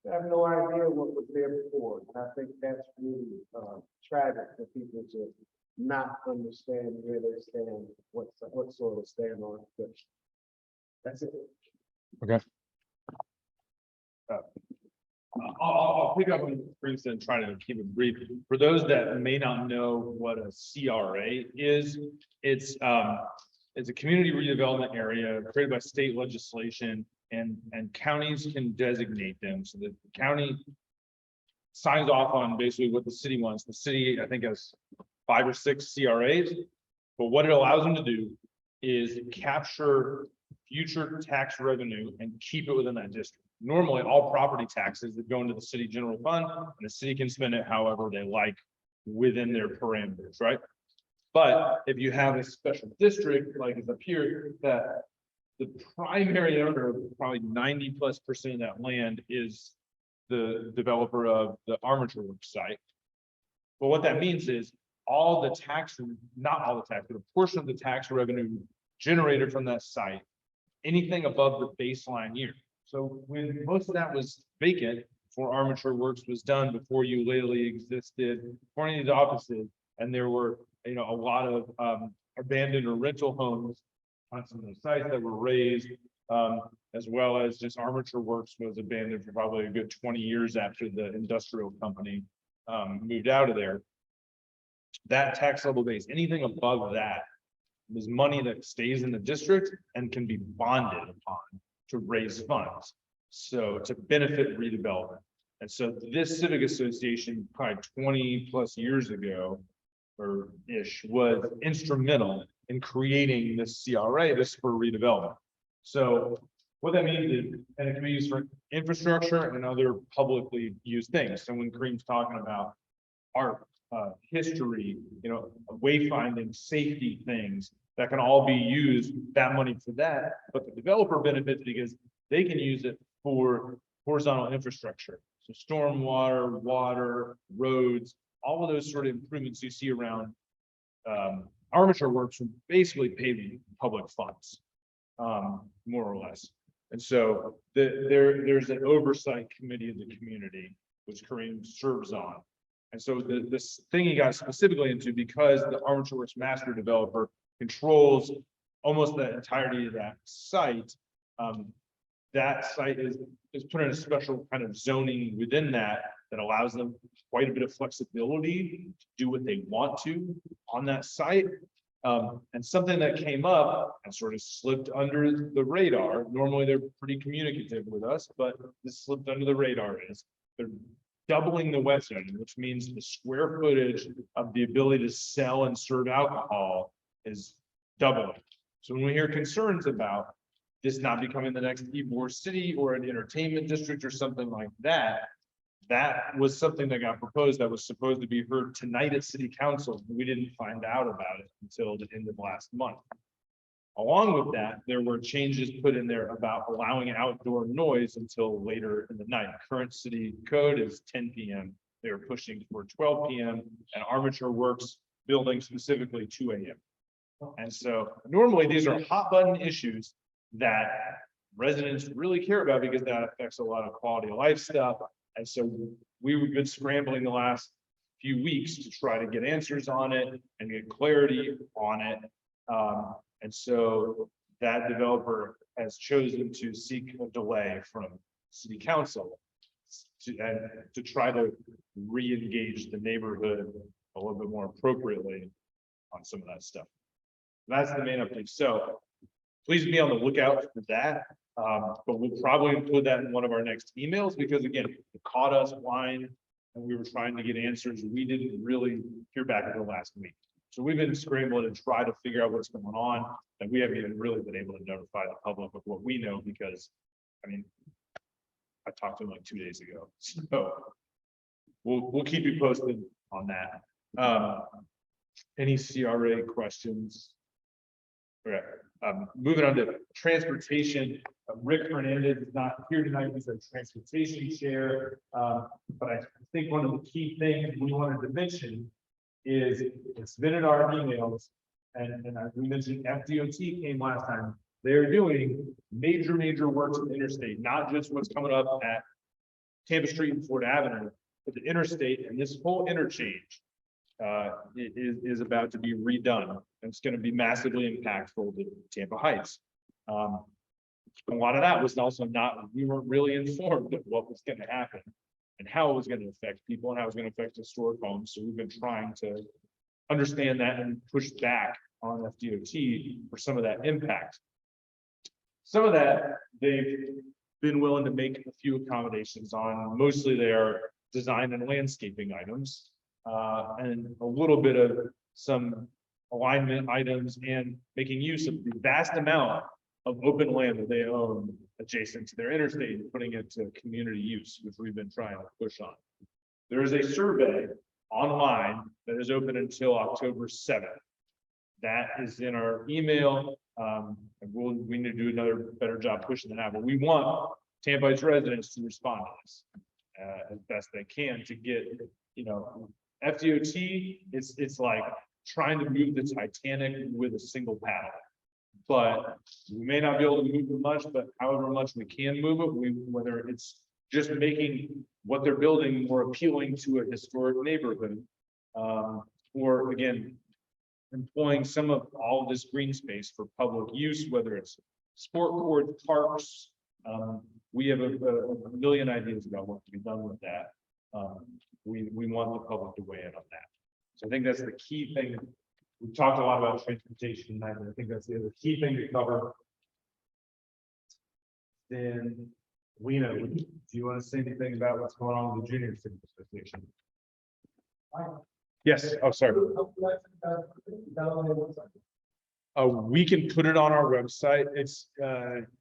they have no idea what was there before. And I think that's really tragic for people to not understand where they stand, what soil to stand on. But that's it. Okay. I'll pick up on Bruce and try to keep it brief. For those that may not know what a CRA is, it's a community redevelopment area created by state legislation, and counties can designate them. So the county signs off on basically what the city wants. The city, I think, has 5 or 6 CRAs, but what it allows them to do is capture future tax revenue and keep it within that district. Normally, all property taxes that go into the city general fund, and the city can spend it however they like within their parameters, right? But if you have a special district, like is up here, that the primary owner of probably 90+% of that land is the developer of the armature works site. But what that means is all the tax, not all the tax, but a portion of the tax revenue generated from that site, anything above the baseline year. So when most of that was vacant, before armature works was done, before Ulalely existed, before any of the offices, and there were, a lot of abandoned or rental homes on some of the sites that were raised, as well as just armature works was abandoned for probably a good 20 years after the industrial company moved out of there. That tax level base, anything above that is money that stays in the district and can be bonded upon to raise funds, so to benefit redevelopment. And so this civic association, probably 20+ years ago, or ish, was instrumental in creating this CRA, this for redevelopment. So what that means is, and it can be used for infrastructure and other publicly used things. So when Kareem's talking about art, history, wayfinding, safety things, that can all be used, that money for that, but the developer benefits because they can use it for horizontal infrastructure. So stormwater, water, roads, all of those sort of improvements you see around armature works are basically paid public funds, more or less. And so there's an oversight committee of the community, which Kareem serves on. And so this thing he got specifically into, because the armature works master developer controls almost the entirety of that site. That site is put in a special kind of zoning within that allows them quite a bit of flexibility to do what they want to on that site. And something that came up and sort of slipped under the radar. Normally they're pretty communicative with us, but this slipped under the radar is they're doubling the wet zone, which means the square footage of the ability to sell and serve alcohol is doubling. So when we hear concerns about this not becoming the next Ybor City or an entertainment district or something like that, that was something that got proposed that was supposed to be heard tonight at City Council. We didn't find out about it until the end of last month. Along with that, there were changes put in there about allowing outdoor noise until later in the night. Current city code is 10 p.m. They're pushing for 12 p.m. and armature works building specifically 2 a.m. And so normally these are hot button issues that residents really care about because that affects a lot of quality of life stuff. And so we've been scrambling the last few weeks to try to get answers on it and get clarity on it. And so that developer has chosen to seek a delay from City Council to try to re-engage the neighborhood a little bit more appropriately on some of that stuff. That's the main update. So please be on the lookout for that. But we'll probably include that in one of our next emails because again, it caught us blind and we were trying to get answers. We didn't really hear back until last week. So we've been scrambling to try to figure out what's going on, and we haven't even really been able to notify the public of what we know because, I mean, I talked to him like 2 days ago, so we'll keep you posted on that. Any CRA questions? Okay, moving on to transportation. Rick Hernandez is not here tonight. He's a transportation chair. But I think one of the key things we wanted to mention is it's been in our emails. And we mentioned FDOT came last time. They're doing major works on the interstate, not just what's coming up at Tampa Street and Ford Avenue, but the interstate and this whole interchange is about to be redone. And it's going to be massively impactful to Tampa Heights. A lot of that was also we weren't really informed of what was going to happen and how it was going to affect people and how it was going to affect historic homes. So we've been trying to understand that and push back on FDOT for some of that impact. Some of that they've been willing to make a few accommodations on. Mostly they are design and landscaping items, and a little bit of some alignment items and making use of the vast amount of open land that they own adjacent to their interstate and putting it to community use, which we've been trying to push on. There is a survey online that is open until October 7th. That is in our email. And we need to do another better job pushing that out, but we want Tampa Heights residents to respond to this as best they can to get, FDOT, it's like trying to move the Titanic with a single paddle. But we may not be able to move it much, but however much we can move it, whether it's just making what they're building more appealing to a historic neighborhood, or again, employing some of all of this green space for public use, whether it's sport courts, parks. We have a million ideas about what can be done with that. We want the public to weigh in on that. So I think that's the key thing. We've talked a lot about transportation tonight, and I think that's the other key thing to cover. Then, Lena, do you want to say anything about what's going on with the Junior Civic Association? Yes. Oh, sorry. We can put it on our website. It's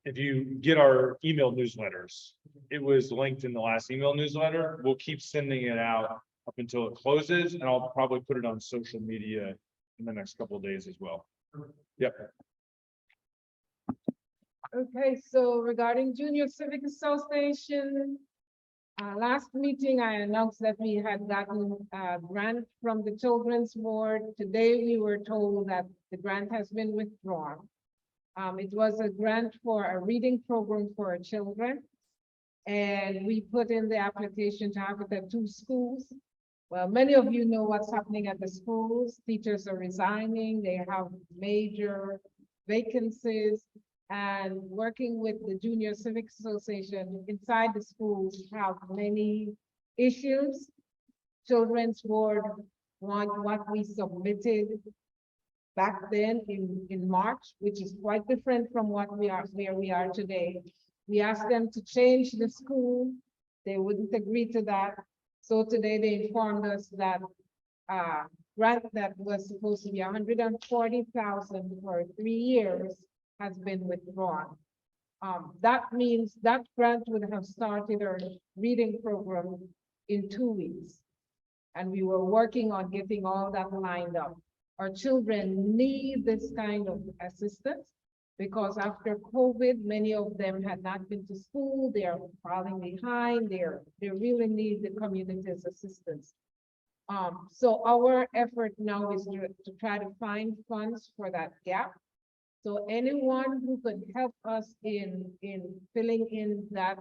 if you get our email newsletters, it was linked in the last email newsletter. We'll keep sending it out up until it closes, and I'll probably put it on social media in the next couple of days as well. Yep. Okay, so regarding Junior Civic Association, last meeting, I announced that we had gotten a grant from the Children's Board. Today, we were told that the grant has been withdrawn. It was a grant for a reading program for our children. And we put in the application to have it at 2 schools. Well, many of you know what's happening at the schools. Teachers are resigning. They have major vacancies. And working with the Junior Civic Association inside the schools have many issues. Children's Board want what we submitted back then in March, which is quite different from what we are where we are today. We asked them to change the school. They wouldn't agree to that. So today they informed us that grant that was supposed to be $140,000 for 3 years has been withdrawn. That means that grant would have started our reading program in 2 weeks. And we were working on getting all that lined up. Our children need this kind of assistance because after COVID, many of them had not been to school. They're falling behind. They really need the community's assistance. So our effort now is to try to find funds for that gap. So anyone who could help us in filling in that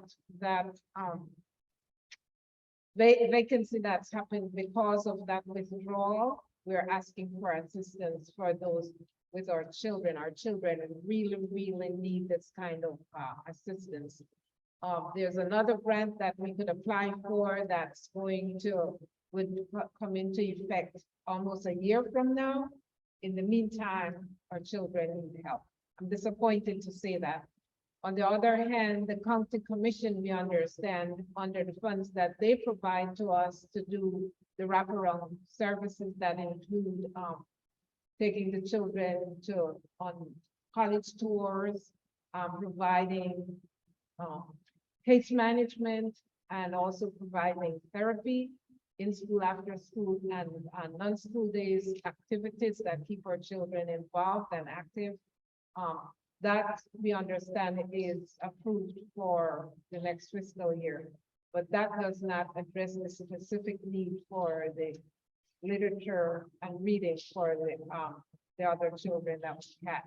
vacancy that's happened because of that withdrawal, we're asking for assistance for those with our children. Our children really need this kind of assistance. There's another grant that we could apply for that's would come into effect almost a year from now. In the meantime, our children need help. I'm disappointed to say that. On the other hand, the county commission, we understand under the funds that they provide to us to do the wraparound services that include taking the children on college tours, providing case management, and also providing therapy in school, after school, and non-school days activities that keep our children involved and active. That we understand is approved for the next fiscal year, but that does not address the specific need for the literature and reading for the other children that we had.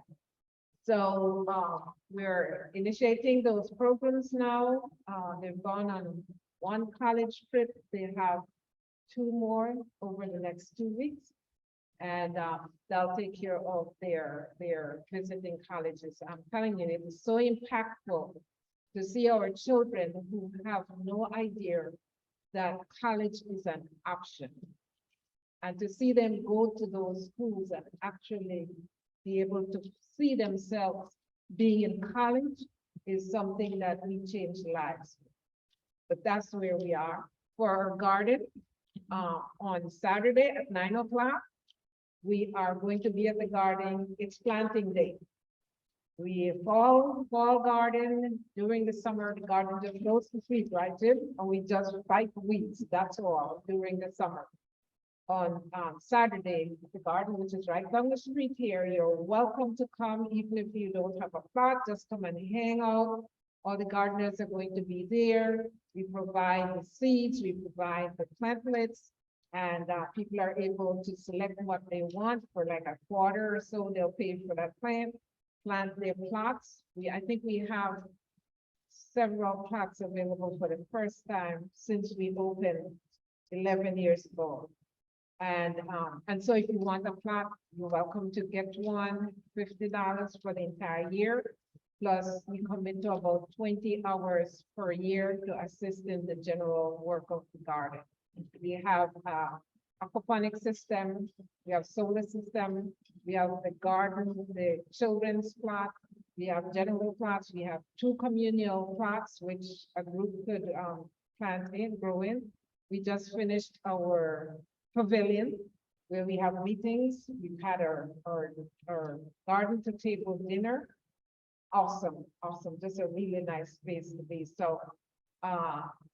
So we're initiating those programs now. They've gone on one college trip. They have 2 more over the next 2 weeks. And they'll take care of their visiting colleges. I'm telling you, it is so impactful to see our children who have no idea that college is an option. And to see them go to those schools and actually be able to see themselves being in college is something that we change lives. But that's where we are. For our garden, on Saturday at 9 o'clock, we are going to be at the garden. It's planting day. We fall garden during the summer. The garden just goes to sleep, right, Jim? And we just fight weeds. That's all during the summer. On Saturday, the garden, which is right down the street here, you're welcome to come, even if you don't have a plot, just come and hang out. All the gardeners are going to be there. We provide the seeds, we provide the plantlets, and people are able to select what they want for like a quarter or so. They'll pay for that plant their plots. I think we have several plots available for the first time since we opened 11 years ago. And so if you want a plot, you're welcome to get one, $50 for the entire year. Plus we commit to about 20 hours per year to assist in the general work of the garden. We have aquaponic system, we have solar system, we have the garden, the children's plot, we have general plots, we have 2 communal plots, which a group could plant in, grow in. We just finished our pavilion where we have meetings. We've had our garden to table dinner. Awesome, just a really nice space to be. So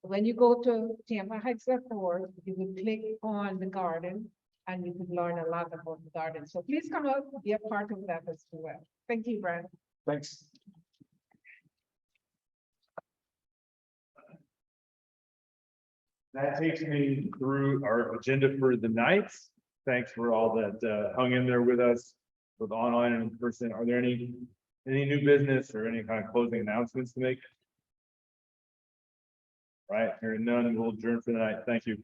when you go to TampaHeights.org, you will click on the garden and you can learn a lot about the garden. So please come out, be a part of that as well. Thank you, Brad. Thanks. That takes me through our agenda for the night. Thanks for all that hung in there with us, both online and in person. Are there any new business or any kind of closing announcements to make? Right, hearing none, we'll adjourn for the night. Thank you.